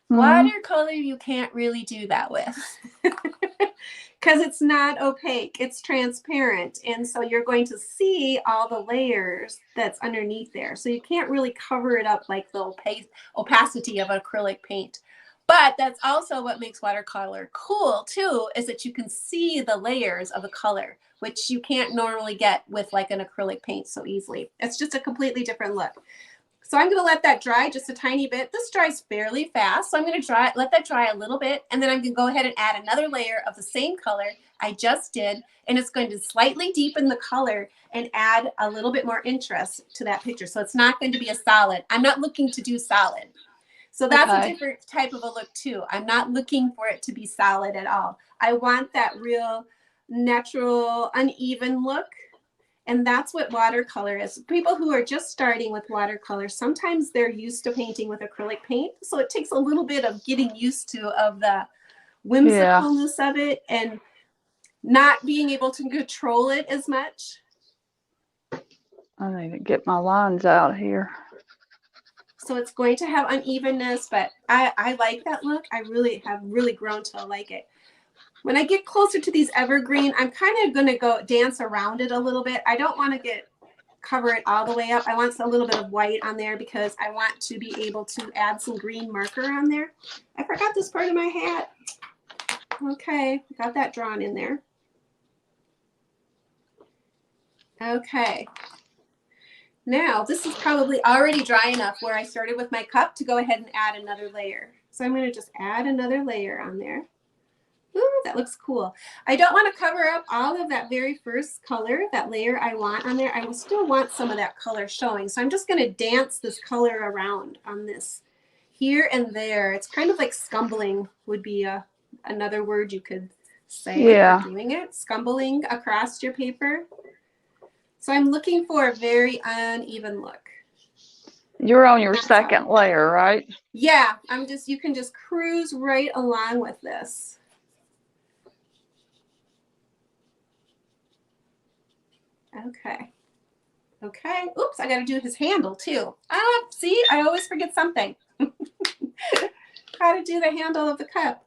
Watercolor, you can't really do that with because it's not opaque, it's transparent. And so you're going to see all the layers that's underneath there. So you can't really cover it up like the opacity of acrylic paint. But that's also what makes watercolor cool too, is that you can see the layers of the color, which you can't normally get with like an acrylic paint so easily. It's just a completely different look. So I'm going to let that dry just a tiny bit. This dries fairly fast, so I'm going to let that dry a little bit, and then I'm going to go ahead and add another layer of the same color I just did, and it's going to slightly deepen the color and add a little bit more interest to that picture. So it's not going to be a solid. I'm not looking to do solid. So that's a different type of a look too. I'm not looking for it to be solid at all. I want that real natural, uneven look. And that's what watercolor is. People who are just starting with watercolor, sometimes they're used to painting with acrylic paint. So it takes a little bit of getting used to of the whimsicalness of it. And not being able to control it as much. I need to get my lines out here. So it's going to have unevenness, but I like that look. I really have grown to like it. When I get closer to these evergreen, I'm kind of going to go dance around it a little bit. I don't want to cover it all the way up. I want a little bit of white on there because I want to be able to add some green marker on there. I forgot this part of my hat. Okay, got that drawn in there. Okay. Now, this is probably already dry enough where I started with my cup to go ahead and add another layer. So I'm going to just add another layer on there. Ooh, that looks cool. I don't want to cover up all of that very first color, that layer I want on there. I will still want some of that color showing. So I'm just going to dance this color around on this here and there. It's kind of like scumbling would be another word you could say for doing it. Scumbling across your paper. So I'm looking for a very uneven look. You're on your second layer, right? Yeah, you can just cruise right along with this. Okay. Okay. Oops, I got to do his handle too. See, I always forget something. How to do the handle of the cup.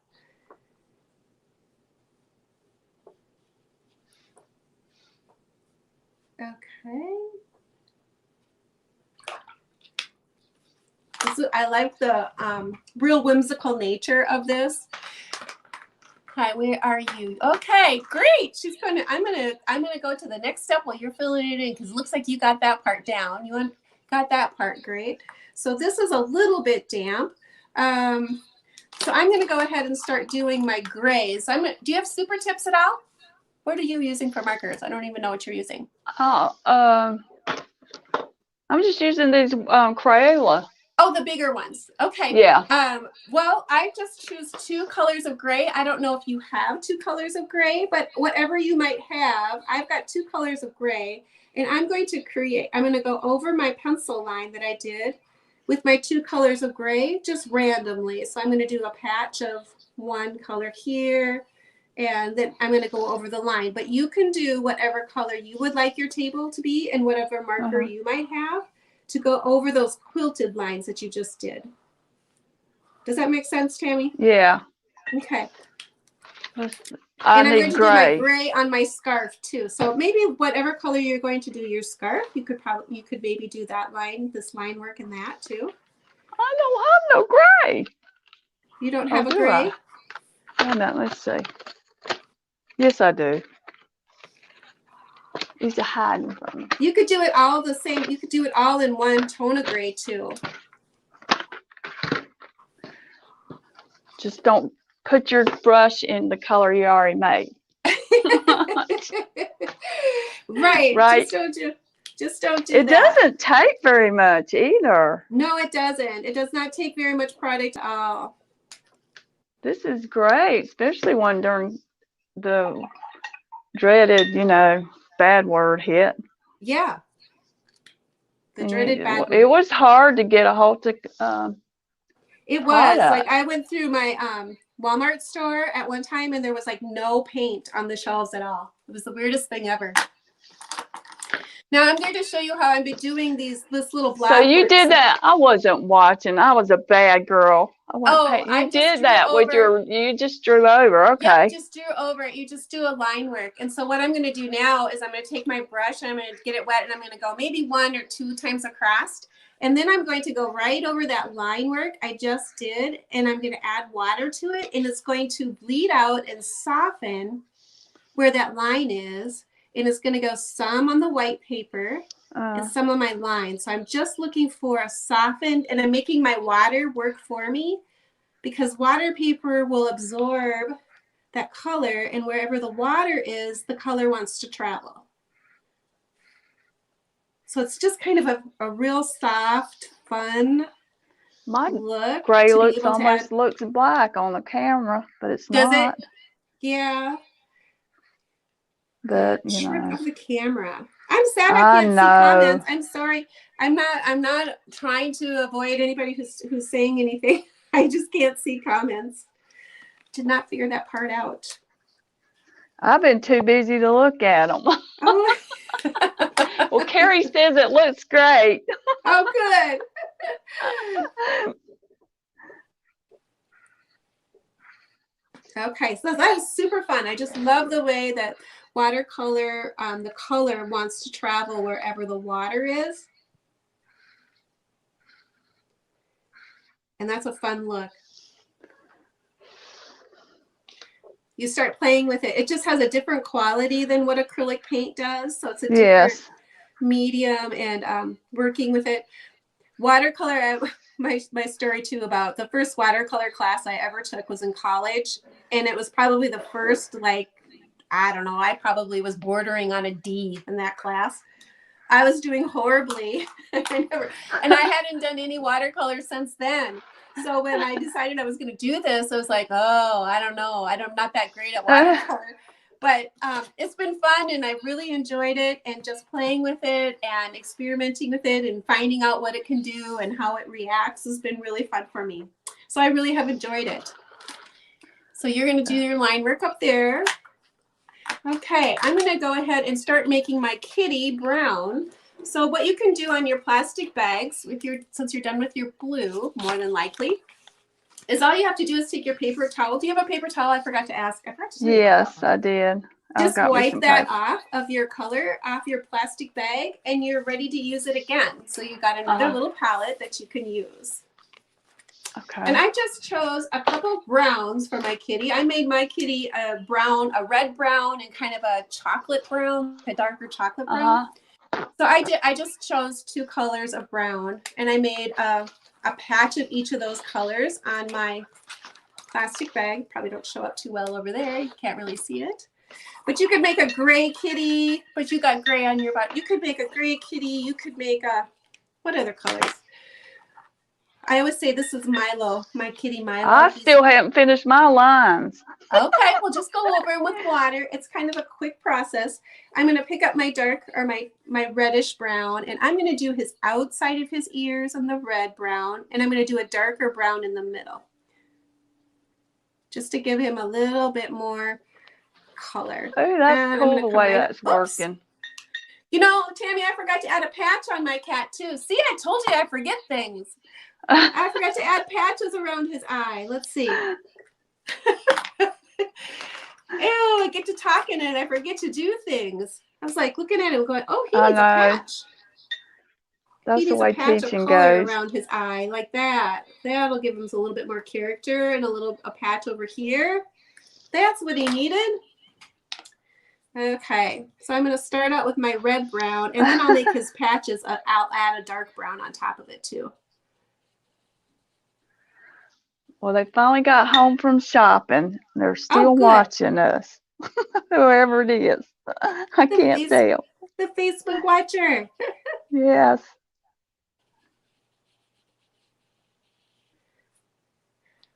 Okay. I like the real whimsical nature of this. Hi, where are you? Okay, great. I'm gonna go to the next step while you're filling it in because it looks like you got that part down. Got that part great. So this is a little bit damp. So I'm gonna go ahead and start doing my grays. Do you have super tips at all? What are you using for markers? I don't even know what you're using. Oh, I'm just using these Crayola. Oh, the bigger ones. Okay. Yeah. Well, I just choose 2 colors of gray. I don't know if you have 2 colors of gray, but whatever you might have, I've got 2 colors of gray, and I'm going to go over my pencil line that I did with my 2 colors of gray just randomly. So I'm going to do a patch of one color here, and then I'm going to go over the line. But you can do whatever color you would like your table to be and whatever marker you might have to go over those quilted lines that you just did. Does that make sense, Tammy? Yeah. Okay. I'm going to do my gray on my scarf too. So maybe whatever color you're going to do your scarf, you could maybe do that line, this line work in that too. I don't have no gray. You don't have a gray? Hold on, let's see. Yes, I do. He's hiding from me. You could do it all the same. You could do it all in one tone of gray too. Just don't put your brush in the color you already made. Right. Just don't do that. It doesn't take very much either. No, it doesn't. It does not take very much product at all. This is great, especially when during the dreaded, bad word hit. Yeah. The dreaded bad word. It was hard to get a hold of it was product. Like I went through my Walmart store at one time and there was like no paint on the shelves at all. It was the weirdest thing ever. Now I'm going to show you how I've been doing this little block. So you did that. I wasn't watching. I was a bad girl. You did that with you just drew over. Okay. Yep, just drew over. You just do a line work. And so what I'm going to do now is I'm going to take my brush and I'm going to get it wet and I'm going to go maybe 1 or 2 times across. And then I'm going to go right over that line work I just did. And I'm going to add water to it. And it's going to bleed out and soften where that line is. And it's going to go some on the white paper and some on my line. So I'm just looking for a softened, and I'm making my water work for me because water paper will absorb that color, and wherever the water is, the color wants to travel. So it's just kind of a real soft, fun look. Gray almost looks black on the camera, but it's not. Does it? Yeah. But trick of the camera. I'm sad I can't see comments. I'm sorry. I'm not trying to avoid anybody who's saying anything. I just can't see comments. Did not figure that part out. I've been too busy to look at them. Oh, Well, Carrie says it looks great. oh good. Okay, so that is super fun. I just love the way that watercolor, the color wants to travel wherever the water is. And that's a fun look. You start playing with it. It just has a different quality than what acrylic paint does. So it's a different medium, and working with it. Watercolor, my story too about the first watercolor class I ever took was in college. And it was probably the first, like, I don't know, I probably was bordering on a D in that class. I was doing horribly. And I hadn't done any watercolor since then. So when I decided I was going to do this, I was like, oh, I don't know. I'm not that great at watercolor. But it's been fun, and I really enjoyed it, and just playing with it and experimenting with it and finding out what it can do and how it reacts has been really fun for me. So I really have enjoyed it. So you're going to do your line work up there. Okay, I'm going to go ahead and start making my kitty brown. So what you can do on your plastic bags, since you're done with your blue, more than likely, is all you have to do is take your paper towel. Do you have a paper towel? I forgot to ask. Yes, I did. Just wipe that off of your color, off your plastic bag, and you're ready to use it again. So you got another little palette that you can use. Okay. And I just chose a couple browns for my kitty. I made my kitty a brown, a red brown, and kind of a chocolate brown, a darker chocolate brown. So I just chose 2 colors of brown, and I made a patch of each of those colors on my plastic bag. Probably don't show up too well over there. You can't really see it. But you could make a gray kitty, but you got gray on your body. You could make a gray kitty. You could make a, what other colors? I always say this is Milo, my kitty Milo. I still haven't finished my lines. Okay, we'll just go over them with water. It's kind of a quick process. I'm going to pick up my dark, or my reddish brown, and I'm going to do his outside of his ears on the red brown, and I'm going to do a darker brown in the middle, just to give him a little bit more color. Oh, that's cool the way that's working. You know, Tammy, I forgot to add a patch on my cat too. See, I told you I forget things. I forgot to add patches around his eye. Let's see. Ew, I get to talking and I forget to do things. I was like looking at him going, oh, he needs a patch. That's the way teaching goes. He needs a patch of color around his eye, like that. That'll give him a little bit more character, and a patch over here. That's what he needed. Okay, so I'm going to start out with my red brown, and then I'll make his patches. I'll add a dark brown on top of it too. Well, they finally got home from shopping. They're still watching us, whoever it is. I can't tell. The Facebook watcher. Yes.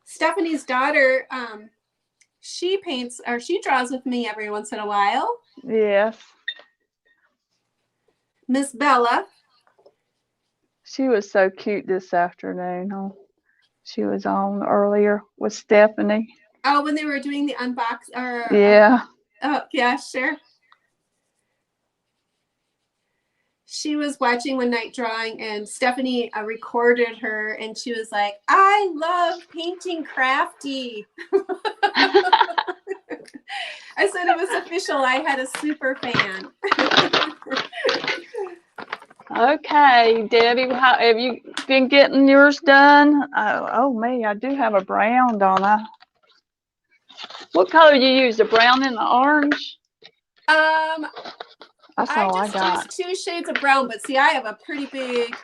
Stephanie's daughter, she paints, or she draws with me every once in a while. Yes. Miss Bella. She was so cute this afternoon. Huh? She was on earlier with Stephanie. Oh, when they were doing the unbox, or yeah. Oh, yeah, sure. She was watching one night drawing, and Stephanie recorded her, and she was like, I love painting crafty. I said it was official. I had a super fan. Okay, Debbie, how have you been getting yours done? Oh, me, I do have a brown, don't I? What color do you use, the brown and the orange? That's all I got. Just 2 shades of brown, but see, I have a pretty big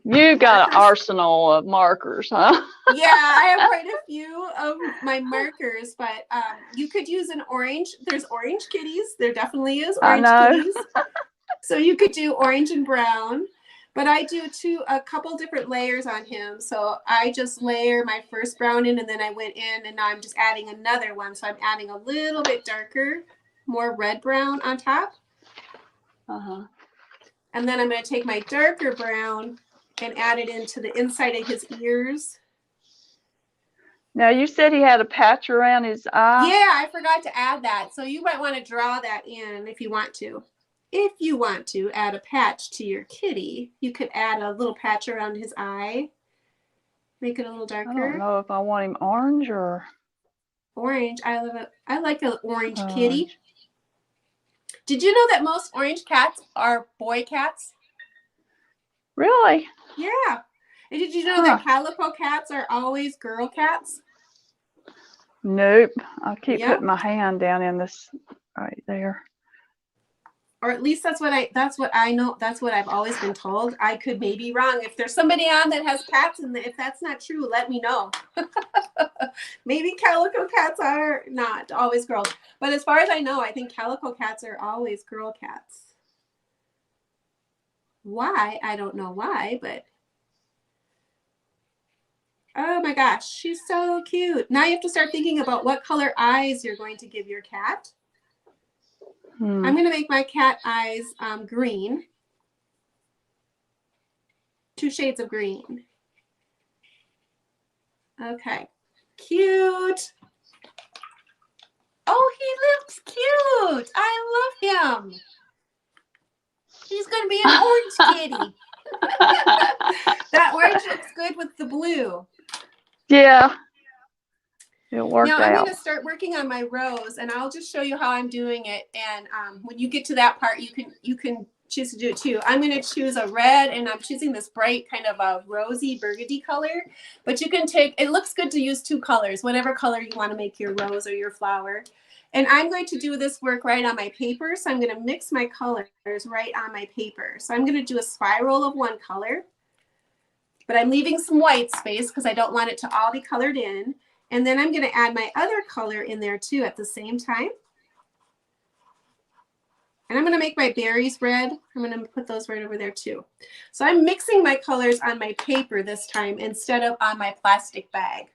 you got an arsenal of markers, huh? Yeah, I have quite a few of my markers, but you could use an orange. There's orange kitties. There definitely is orange kitties. So you could do orange and brown, but I do a couple different layers on him. So I just layer my first brown in, and then I went in, and now I'm just adding another one. So I'm adding a little bit darker, more red brown on top. And then I'm going to take my darker brown and add it into the inside of his ears. Now you said he had a patch around his eye. Yeah, I forgot to add that. So you might want to draw that in if you want to. If you want to add a patch to your kitty, you could add a little patch around his eye. Make it a little darker. I don't know if I want him orange or orange. I like an orange kitty. Did you know that most orange cats are boy cats? Really? Yeah. And did you know that calico cats are always girl cats? Nope. I'll keep putting my hand down in this right there. Or at least that's what I know. That's what I've always been told. I could maybe be wrong. If there's somebody on that has cats, and if that's not true, let me know. Maybe calico cats are not always girls. But as far as I know, I think calico cats are always girl cats. Why? I don't know why, but oh my gosh, she's so cute. Now you have to start thinking about what color eyes you're going to give your cat. I'm going to make my cat eyes green. 2 shades of green. Okay. Cute. Oh, he looks cute. I love him. He's going to be an orange kitty. That orange looks good with the blue. Yeah. It worked out. Now I'm going to start working on my rose, and I'll just show you how I'm doing it. And when you get to that part, you can choose to do it too. I'm going to choose a red, and I'm choosing this bright kind of a rosy burgundy color. But you can take, it looks good to use 2 colors, whatever color you want to make your rose or your flower. And I'm going to do this work right on my paper. So I'm going to mix my colors right on my paper. So I'm going to do a spiral of 1 color, but I'm leaving some white space because I don't want it to all be colored in. And then I'm going to add my other color in there too at the same time. And I'm going to make my berries red. I'm going to put those right over there too. So I'm mixing my colors on my paper this time instead of on my plastic bag.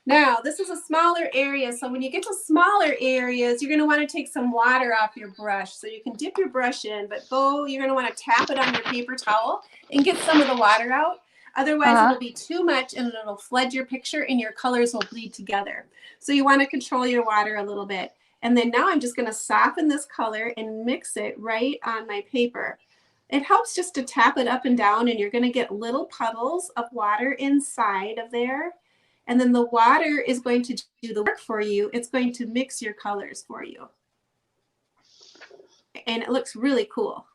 Now, this is a smaller area. So when you get to smaller areas, you're going to want to take some water off your brush. So you can dip your brush in, but you're going to want to tap it on your paper towel and get some of the water out. Otherwise, it'll be too much and it'll flood your picture and your colors will bleed together. So you want to control your water a little bit. And then now I'm just going to soften this color and mix it right on my paper. It helps just to tap it up and down, and you're going to get little puddles of water inside of there. And then the water is going to do the work for you. It's going to mix your colors for you. And it looks really cool.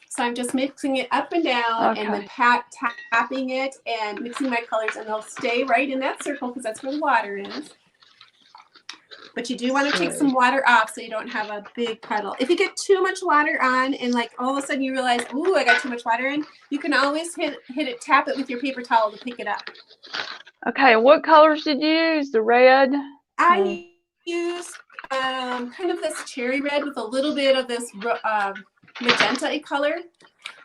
So I'm just mixing it up and down and then tapping it and mixing my colors, and they'll stay right in that circle because that's where the water is. But you do want to take some water off so you don't have a big puddle. If you get too much water on and like all of a sudden you realize, ooh, I got too much water in, you can always hit it, tap it with your paper towel to pick it up. Okay, what colors did you use? The red? I used kind of this cherry red with a little bit of this magenta color.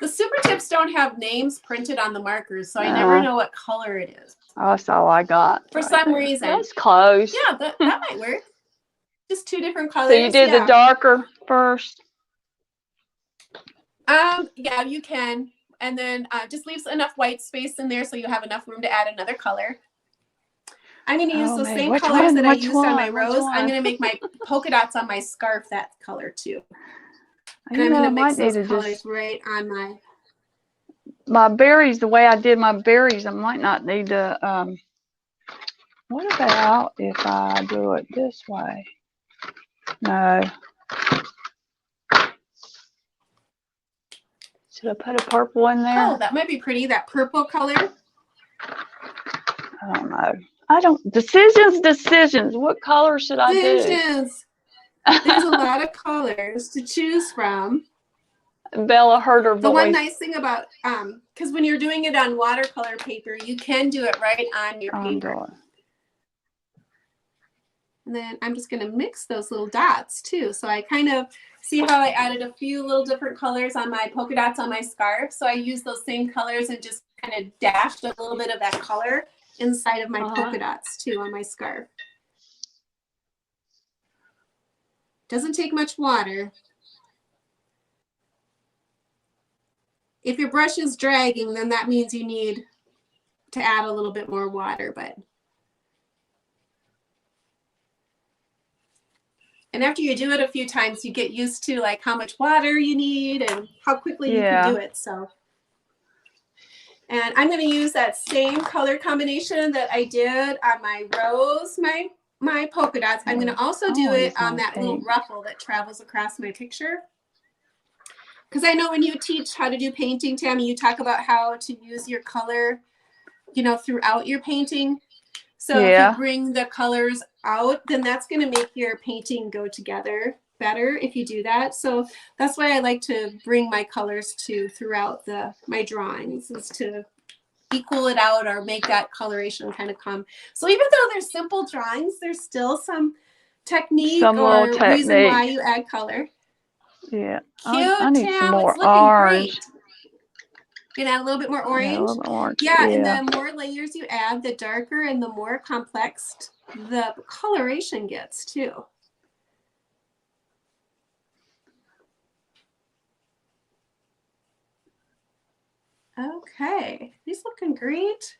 The super tips don't have names printed on the markers, so I never know what color it is. Oh, that's all I got. For some reason. That's close. Yeah, that might work. Just 2 different colors. So you did the darker first? Yeah, you can. And then just leaves enough white space in there so you have enough room to add another color. I'm going to use those same colors that I used on my rose. I'm going to make my polka dots on my scarf that color too. And I'm going to mix those colors right on my berries. The way I did my berries, I might not need to. What about if I do it this way? No. Should I put a purple in there? Oh, that might be pretty. That purple color. I don't know. I don't. Decisions. What color should I do? Decisions. There's a lot of colors to choose from. Bella heard her voice. The one nice thing about, because when you're doing it on watercolor paper, you can do it right on your paper. And then I'm just going to mix those little dots too. So I kind of see how I added a few little different colors on my polka dots on my scarf. So I use those same colors and just kind of dashed a little bit of that color inside of my polka dots too on my scarf. Doesn't take much water. If your brush is dragging, then that means you need to add a little bit more water, but. And after you do it a few times, you get used to like how much water you need and how quickly you can do it. So, and I'm going to use that same color combination that I did on my rose, my polka dots. I'm going to also do it on that little ruffle that travels across my picture. Because I know when you teach how to do painting, Tammy, you talk about how to use your color, you know, throughout your painting. So if you bring the colors out, then that's going to make your painting go together better if you do that. So that's why I like to bring my colors to throughout my drawings, is to equal it out or make that coloration kind of come. So even though they're simple drawings, there's still some technique or reason why you add color. Yeah. Cute, I need Tam. some more it's looking orange. Great. Gonna add a little bit more orange. Yeah, a little bit orange. Yeah, and the more layers you add, the darker and the more complex the coloration gets too. Okay, these looking great.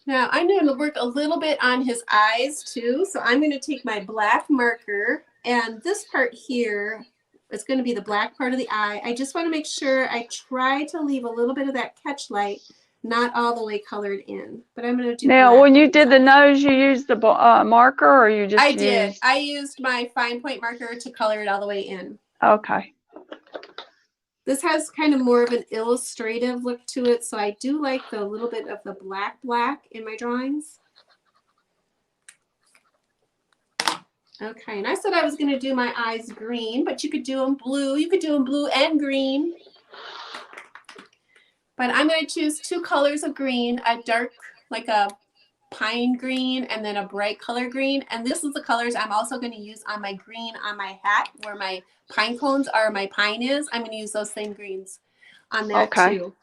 Now I'm going to work a little bit on his eyes too. So I'm going to take my black marker, and this part here is going to be the black part of the eye. I just want to make sure I try to leave a little bit of that catch light, not all the way colored in. But I'm going to do now when you did the nose, you used the marker, or you just did. I used my fine point marker to color it all the way in. Okay. This has kind of more of an illustrative look to it, so I do like the little bit of the black in my drawings. Okay, and I said I was going to do my eyes green, but you could do them blue. You could do them blue and green. But I'm going to choose two colors of green, a dark, like a pine green, and then a bright color green. And this is the colors I'm also going to use on my green on my hat, where my pine cones are, my pine is. I'm going to use those same greens on that too.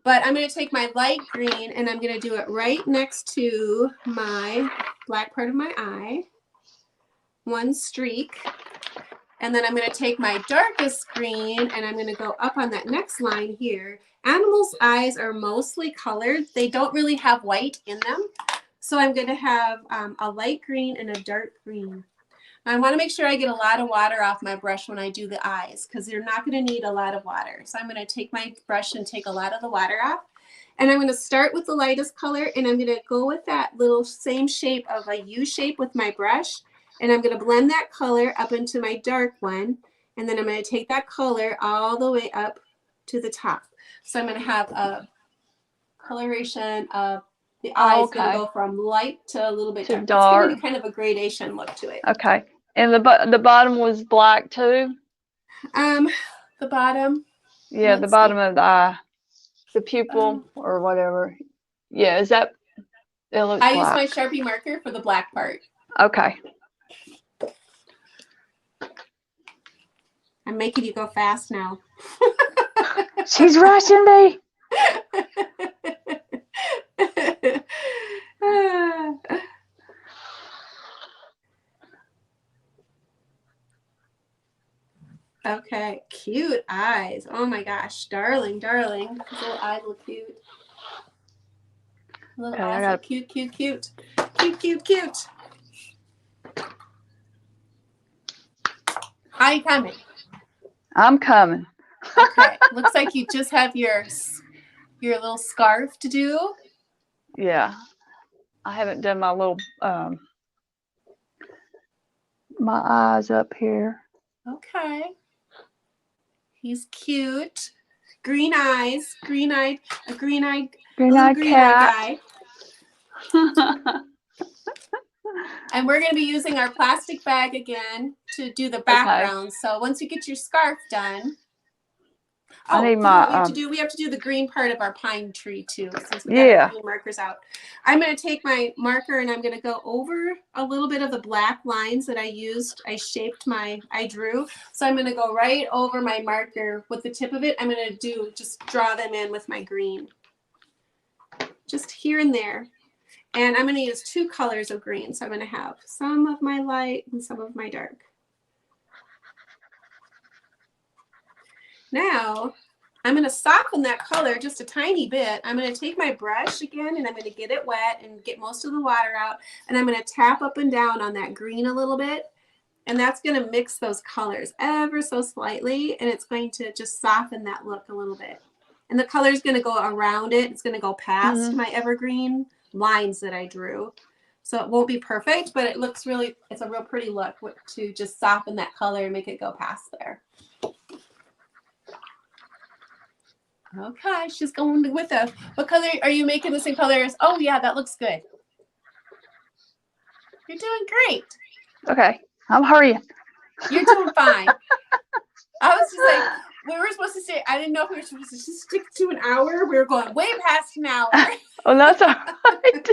But I'm going to take my light green and I'm going to do it right next to my black part of my eye. One streak. And then I'm going to take my darkest green and I'm going to go up on that next line here. Animals' eyes are mostly colored. They don't really have white in them. So I'm going to have a light green and a dark green. I want to make sure I get a lot of water off my brush when I do the eyes, because you're not going to need a lot of water. So I'm going to take my brush and take a lot of the water off. And I'm going to start with the lightest color, and I'm going to go with that little same shape of a U shape with my brush. And I'm going to blend that color up into my dark one. And then I'm going to take that color all the way up to the top. So I'm going to have a coloration of the eyes going to go from light to a little bit dark. It's going to be kind of a gradation look to it. Okay. And the bottom was black too? The bottom? Yeah, the bottom of the eye. The pupil or whatever. Yeah, is that, it looks black. I use my Sharpie marker for the black part. Okay. I'm making you go fast now. She's rushing me. Okay, cute eyes. Oh my gosh, darling, darling. His little eyes look cute. Little eyes look cute, cute, cute. Cute, cute, cute. How you coming? I'm coming. Okay, looks like you just have your little scarf to do. Yeah, I haven't done my little my eyes up here. Okay. He's cute. Green eyes. Green-eyed cat. guy. And we're going to be using our plastic bag again to do the background. Okay. So once you get your scarf done, I need my, we have to do the green part of our pine tree too, since we got our green markers out. I'm going to take my marker and I'm going to go over a little bit of the black lines that I used. I drew. So I'm going to go right over my marker with the tip of it. I'm going to just draw them in with my green. Just here and there. And I'm going to use two colors of green. So I'm going to have some of my light and some of my dark. Now, I'm going to soften that color just a tiny bit. I'm going to take my brush again and I'm going to get it wet and get most of the water out. And I'm going to tap up and down on that green a little bit. And that's going to mix those colors ever so slightly. And it's going to just soften that look a little bit. And the color is going to go around it. It's going to go past my evergreen lines that I drew. So it won't be perfect, but it looks really, it's a real pretty look to just soften that color and make it go past there. Okay, she's going with a, what color are you making the same colors? Oh yeah, that looks good. You're doing great. Okay, I'm hurrying. You're doing fine. I was just like, we were supposed to say, I didn't know if we were supposed to just stick to an hour. We were going way past an hour. Oh, that's all right.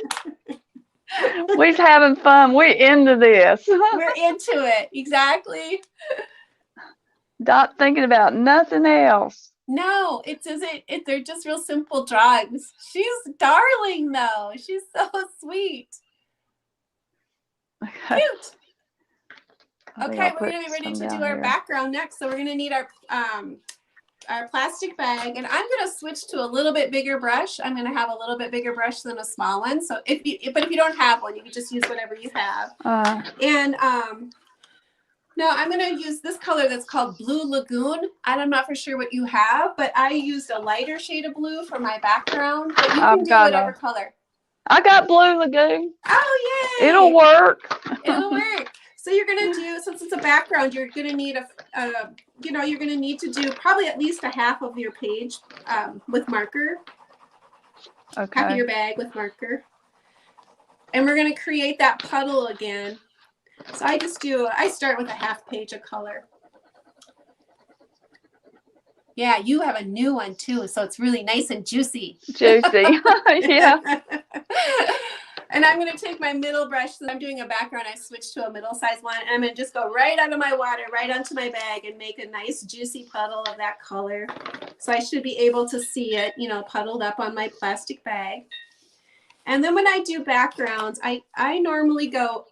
We're having fun. We're into this. We're into it. Exactly. Not thinking about nothing else. No, they're just real simple drawings. She's darling though. She's so sweet. Okay. Cute. Okay, we're gonna be ready to do our background next. So we're gonna need our plastic bag, and I'm gonna switch to a little bit bigger brush. I'm gonna have a little bit bigger brush than a small one. So if you don't have one, you can just use whatever you have. Now I'm going to use this color that's called Blue Lagoon. I'm not for sure what you have, but I used a lighter shade of blue for my background. But you can do whatever color. I got Blue Lagoon. Oh, yay! It'll work. It'll work. So you're going to do, since it's a background, you're going to need you're going to need to do probably at least a half of your page with marker. Okay. Half of your bag with marker. And we're going to create that puddle again. So I start with a half page of color. Yeah, you have a new one too, so it's really nice and juicy. Juicy, yeah. And I'm going to take my middle brush. So I'm doing a background. I switched to a middle-sized one. And I'm going to just go right out of my water, right onto my bag and make a nice juicy puddle of that color. So I should be able to see it, puddled up on my plastic bag. And then when I do backgrounds, I normally go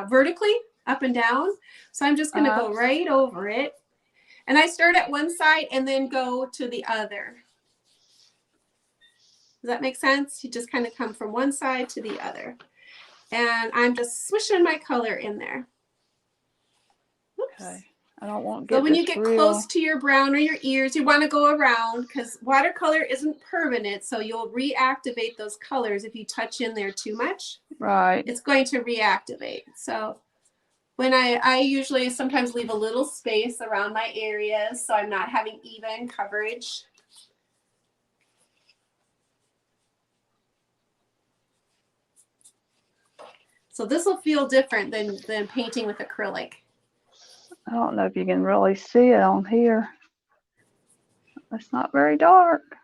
vertically up and down. So I'm just going to go right over it. And I start at one side and then go to the other. Does that make sense? You just kind of come from one side to the other. And I'm just swishing my color in there. Oops. Okay. I don't want to get So when you get close to your brown or your ears, you want to go around because watercolor isn't permanent. So you'll reactivate those colors if you touch in there too much. Right. It's going to reactivate. So when I usually sometimes leave a little space around my areas so I'm not having even coverage. So this will feel different than painting with acrylic. I don't know if you can really see it on here. It's not very dark.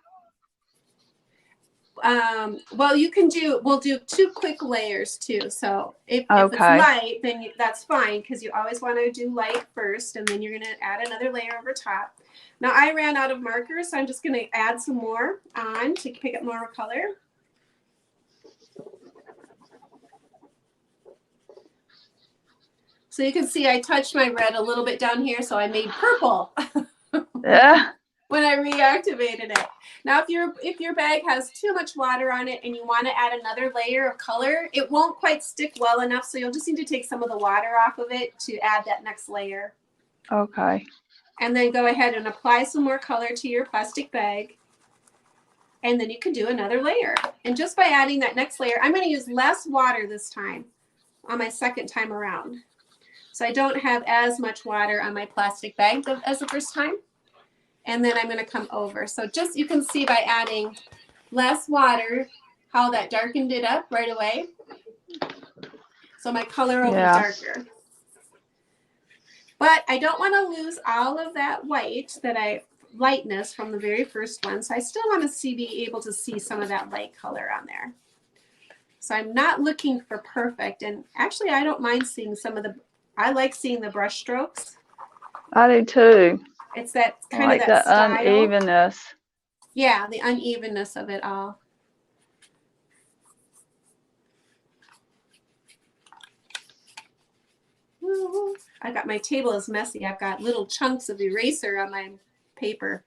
Well, we'll do 2 quick layers too. So if it's light, then that's fine because you always want to do light first and then you're going to add another layer over top. Now I ran out of markers, so I'm just going to add some more on to pick up more color. So you can see I touched my red a little bit down here, so I made purple. Yeah. When I reactivated it. Now, if your bag has too much water on it and you want to add another layer of color, it won't quite stick well enough, so you'll just need to take some of the water off of it to add that next layer. Okay. And then go ahead and apply some more color to your plastic bag. And then you can do another layer. And just by adding that next layer, I'm going to use less water this time on my second time around. So I don't have as much water on my plastic bag as the first time. And then I'm going to come over. So just you can see by adding less water how that darkened it up right away. So my color will be darker. But I don't want to lose all of that lightness from the very first one. So I still want to be able to see some of that light color on there. So I'm not looking for perfect. And actually, I don't mind seeing I like seeing the brush strokes. I do too. It's that kind of that style. Unevenness. Yeah, the unevenness of it all. I got my table is messy. I've got little chunks of eraser on my paper.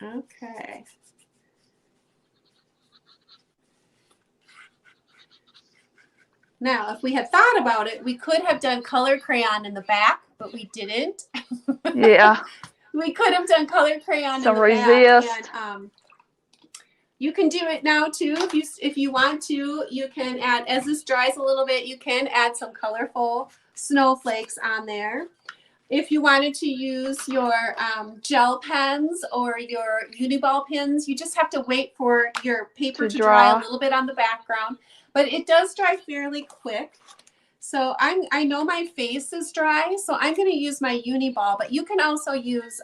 Okay. Now, if we had thought about it, we could have done color crayon in the back, but we didn't. Yeah. We could have done color crayon Some in the resist. back. And, you can do it now too. If you want to, you can add, as this dries a little bit, you can add some colorful snowflakes on there. If you wanted to use your gel pens or your Uniball pens, you just have to wait for your paper to dry a little bit on the background. But it does dry fairly quick. So I know my face is dry, so I'm going to use my Uniball. But you can also use,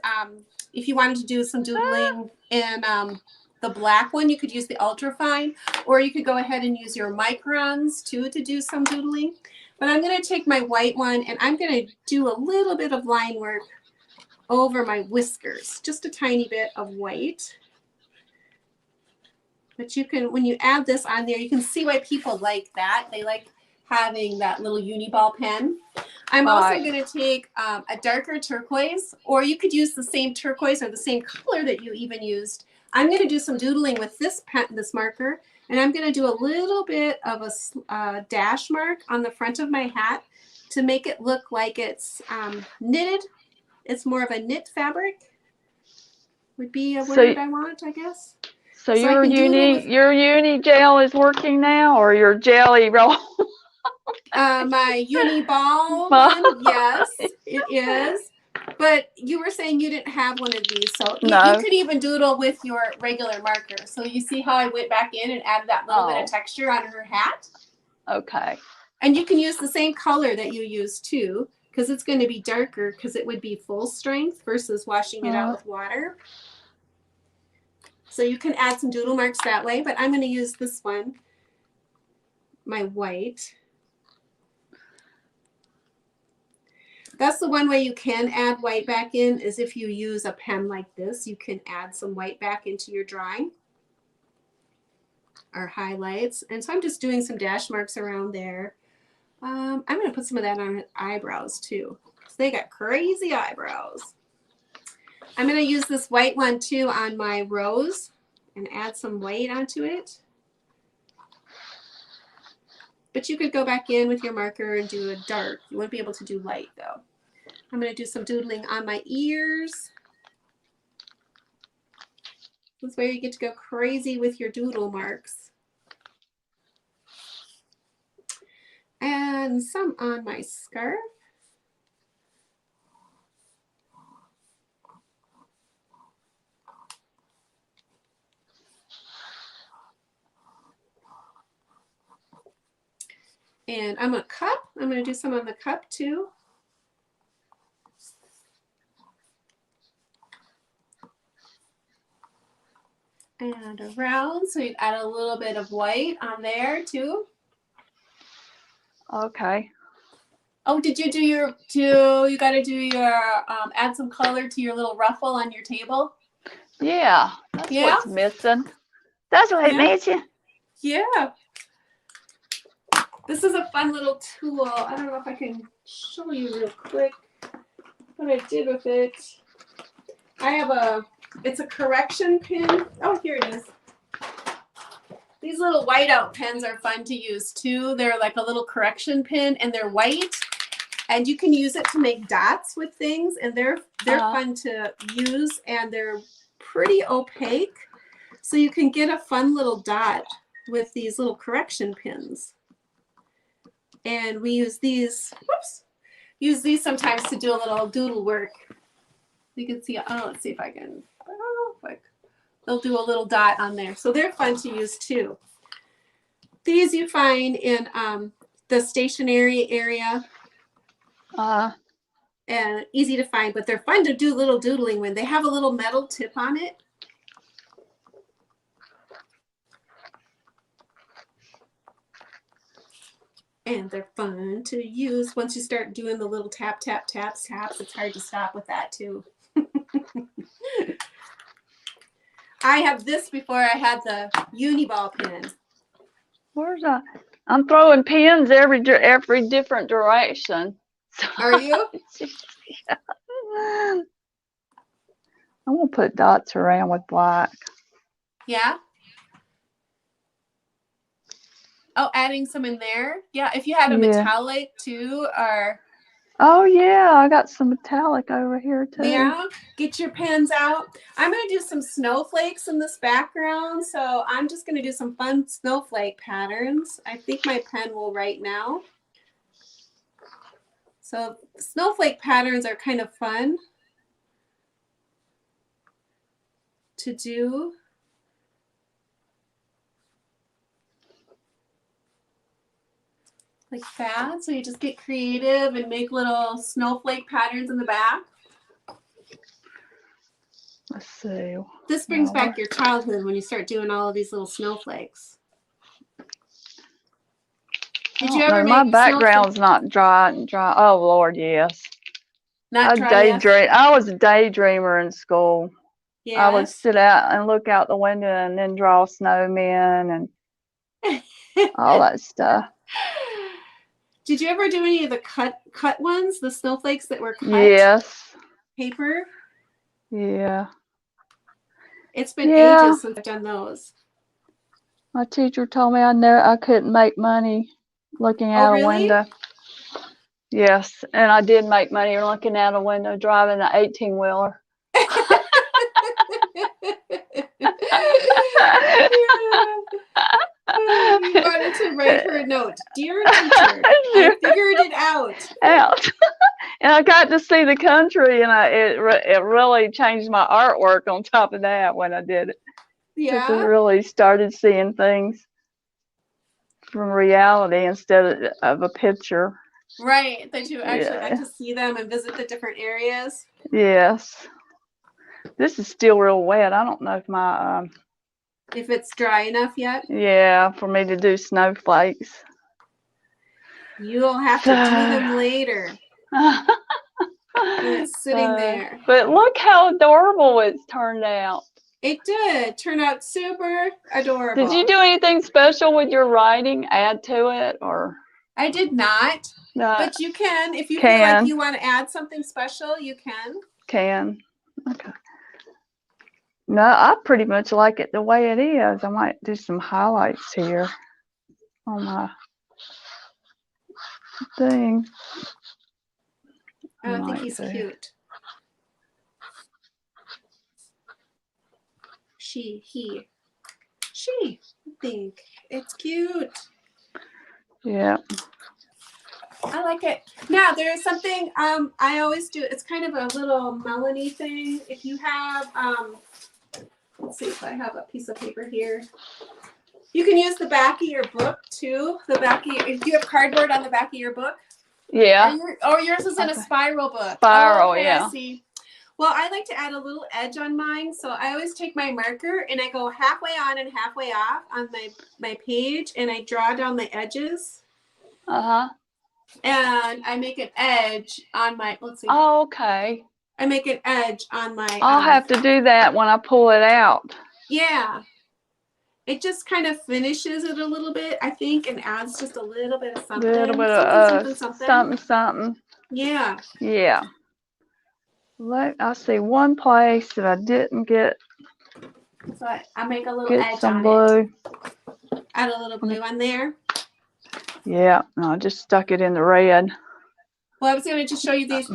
if you wanted to do some doodling in the black one, you could use the ultrafine, or you could go ahead and use your microns too to do some doodling. But I'm going to take my white one and I'm going to do a little bit of line work over my whiskers, just a tiny bit of white. But you can, when you add this on there, you can see why people like that. They like having that little Uniball pen. I'm also going to take a darker turquoise, or you could use the same turquoise or the same color that you even used. I'm going to do some doodling with this pen, this marker, and I'm going to do a little bit of a dash mark on the front of my hat to make it look like it's knitted. It's more of a knit fabric. Would be a word I want, I guess. So your uni gel is working now, or your jelly roll? My Uniball one, yes, it is. But you were saying you didn't have one of these, so you could even doodle with your regular marker. So you see how I went back in and added that little bit of texture on her hat? Okay. And you can use the same color that you used too, because it's going to be darker, because it would be full strength versus washing it out with water. So you can add some doodle marks that way, but I'm going to use this one, my white. That's the one way you can add white back in, is if you use a pen like this, you can add some white back into your drawing or highlights. And so I'm just doing some dash marks around there. I'm going to put some of that on her eyebrows too, because they got crazy eyebrows. I'm going to use this white one too on my rose and add some white onto it. But you could go back in with your marker and do a dark. You won't be able to do light though. I'm going to do some doodling on my ears. This way you get to go crazy with your doodle marks. And some on my scarf. And I'm a cup. I'm going to do some on the cup too. And around, so you add a little bit of white on there too. Okay. Oh, did you do your, you got to do your, add some color to your little ruffle on your table? Yeah, that's what's missing. That's what it needs you. Yeah. This is a fun little tool. I don't know if I can show you real quick what I did with it. I have it's a correction pin. Oh, here it is. These little whiteout pens are fun to use too. They're like a little correction pin and they're white. And you can use it to make dots with things, and they're fun to use, and they're pretty opaque. So you can get a fun little dot with these little correction pins. And we use these, use these sometimes to do a little doodle work. You can see, let's see if I can, they'll do a little dot on there. So they're fun to use too. These you find in the stationery area. And easy to find, but they're fun to do little doodling when they have a little metal tip on it. And they're fun to use once you start doing the little tap, tap, taps, taps. It's hard to stop with that too. I have this before I had the Uniball pen. Where's I? I'm throwing pins every different direction. So, Are you? Yeah. I'm gonna put dots around with black. Yeah. Oh, adding some in there. Yeah, if you had a metallic too, or. Oh yeah, I got some metallic over here too. Yeah, get your pens out. I'm going to do some snowflakes in this background, so I'm just going to do some fun snowflake patterns. I think my pen will write now. So snowflake patterns are kind of fun to do. Like that. So you just get creative and make little snowflake patterns in the back. Let's see. This brings back your childhood when you start doing all of these little snowflakes. Did you ever make my background's not dry. Oh Lord, yes. Not dry yet? I was a daydreamer in school. Yes. I would sit out and look out the window and then draw snowmen and all that stuff. Did you ever do any of the cut ones, the snowflakes that were cut? Yes. Paper? Yeah. It's been ages since I've done those. My teacher told me I couldn't make money looking out a window. Yes, and I did make money looking out a window driving an 18-wheeler. You wanted to write her a note. Dear teacher, I figured it out. And I got to see the country, and it really changed my artwork on top of that when I did it. Yeah. Because I really started seeing things from reality instead of a picture. Right, that you actually got to see them and visit the different areas. Yes. This is still real wet. I don't know if my... if it's dry enough yet? Yeah, for me to do snowflakes. You'll have to do them later. It's sitting there. But look how adorable it's turned out. It did turn out super adorable. Did you do anything special with your writing? Add to it, or? I did not. No. But you can. If you feel like you want to add something special, you can. Okay. No, I pretty much like it the way it is. I might do some highlights here on my thing. I think he's cute. She, I think. It's cute. Yeah. I like it. Now, there's something I always do. It's kind of a little Melanie thing. If you have, let's see if I have a piece of paper here. You can use the back of your book, too. If you have cardboard on the back of your book. Yeah. Or yours is in a spiral book. Spiral, okay, yeah. I see. Well, I like to add a little edge on mine. So I always take my marker and I go halfway on and halfway off on my page. And I draw down the edges. Uh-huh. And I make an edge on my, let's see. Oh, okay. I make an edge on my. I'll have to do that when I pull it out. Yeah. It just kind of finishes it a little bit, I think, and adds just a little bit of something. A little bit of something. Yeah. Yeah. I see one place that I didn't get. So I make a little edge some on blue. It. Add a little blue on there. Yeah, no, I just stuck it in the red. Well, I was going to just show you these.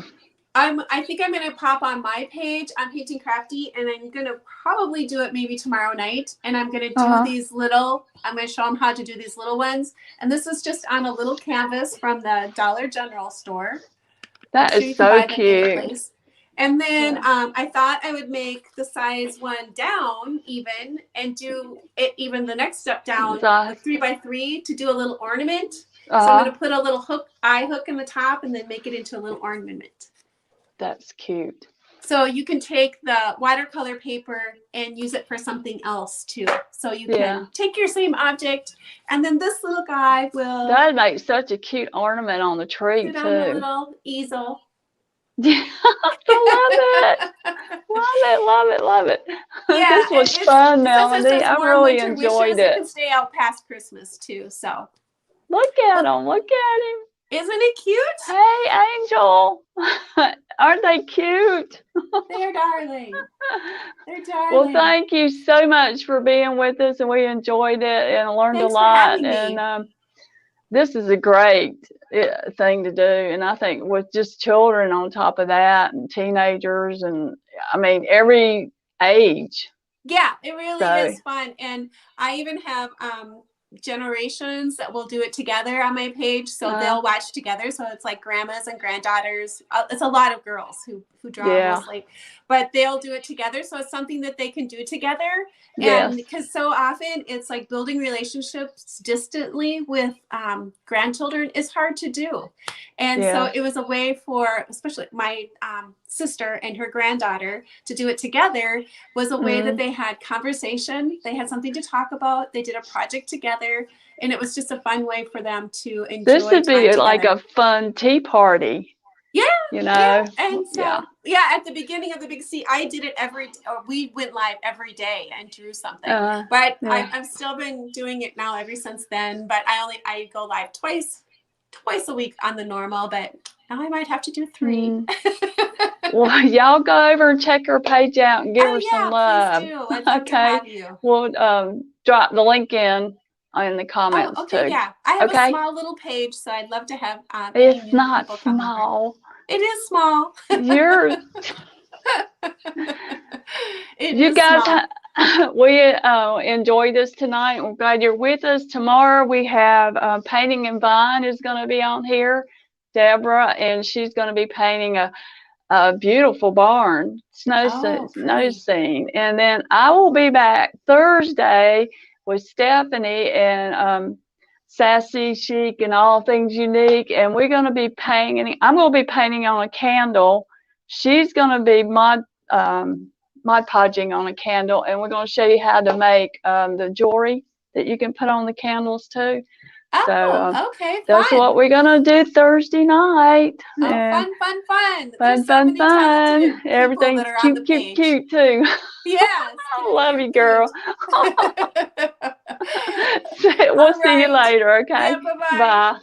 I think I'm going to pop on my page on Painting Crafty, and I'm going to probably do it maybe tomorrow night. And I'm going to do these little, I'm going to show them how to do these little ones. And this is just on a little canvas from the Dollar General store. That is so cute. And then I thought I would make the size one down even and do it even the next step down, like 3x3 to do a little ornament. So I'm going to put a little eye hook in the top and then make it into a little ornament. That's cute. So you can take the watercolor paper and use it for something else too. So you can take your same object and then this little guy will... That makes such a cute ornament on the tree too. On a little easel. Yeah, I love it. Love it. Yeah, This was fun, it Melanie. says I warm really winter enjoyed wishes. It it. can stay out past Christmas too. So Look at well, him. Look at him. isn't it cute? Hey, Angel. Aren't they cute? They're darling. They're Well, darling. thank you so much for being with us, and we enjoyed it and learned Thanks a for lot. having me. And this is a great thing to do. And I think with just children on top of that, and teenagers, and I mean, every age. Yeah, it really So, is fun. And I even have generations that will do it together on my page. So they'll watch together. So it's like grandmas and granddaughters. It's a lot of girls who draw yeah. mostly, but they'll do it together. So it's something that they can do together. Yes. And because so often it's like building relationships distantly with grandchildren is hard to do. And so it was a way for, especially my sister and her granddaughter, to do it together was a way that they had conversation. They had something to talk about. They did a project together, and it was just a fun way for them to enjoy. This would be time like together. a fun tea party. Yeah, you know. Yeah. And so at the beginning of the big C, I did it we went live every day and drew something. But I've still been doing it now ever since then. But I go live twice a week on the normal, but now I might have to do 3. Well, y'all go over and check her page out and give her some love. Please do. I'd love to have you. We'll drop the link in the comments too. Yeah. I have a small little page, so I'd love to have it's not small. It is small. You guys, we enjoyed this tonight. We're glad you're with us. Tomorrow we have Painting and Vine is going to be on here, Deborah, and she's going to be painting a beautiful barn, snow scene. And then I will be back Thursday with Stephanie and Sassy Chic and All Things Unique, and we're going to be painting. I'm going to be painting on a candle. She's going to be Mod Podging on a candle, and we're going to show you how to make the jewelry that you can put on the candles too. Okay. That's what we're going to do Thursday night. Fun. Everything's cute too. Yes. I love you, girl. We'll see you later, okay? Yeah, bye-bye. Bye.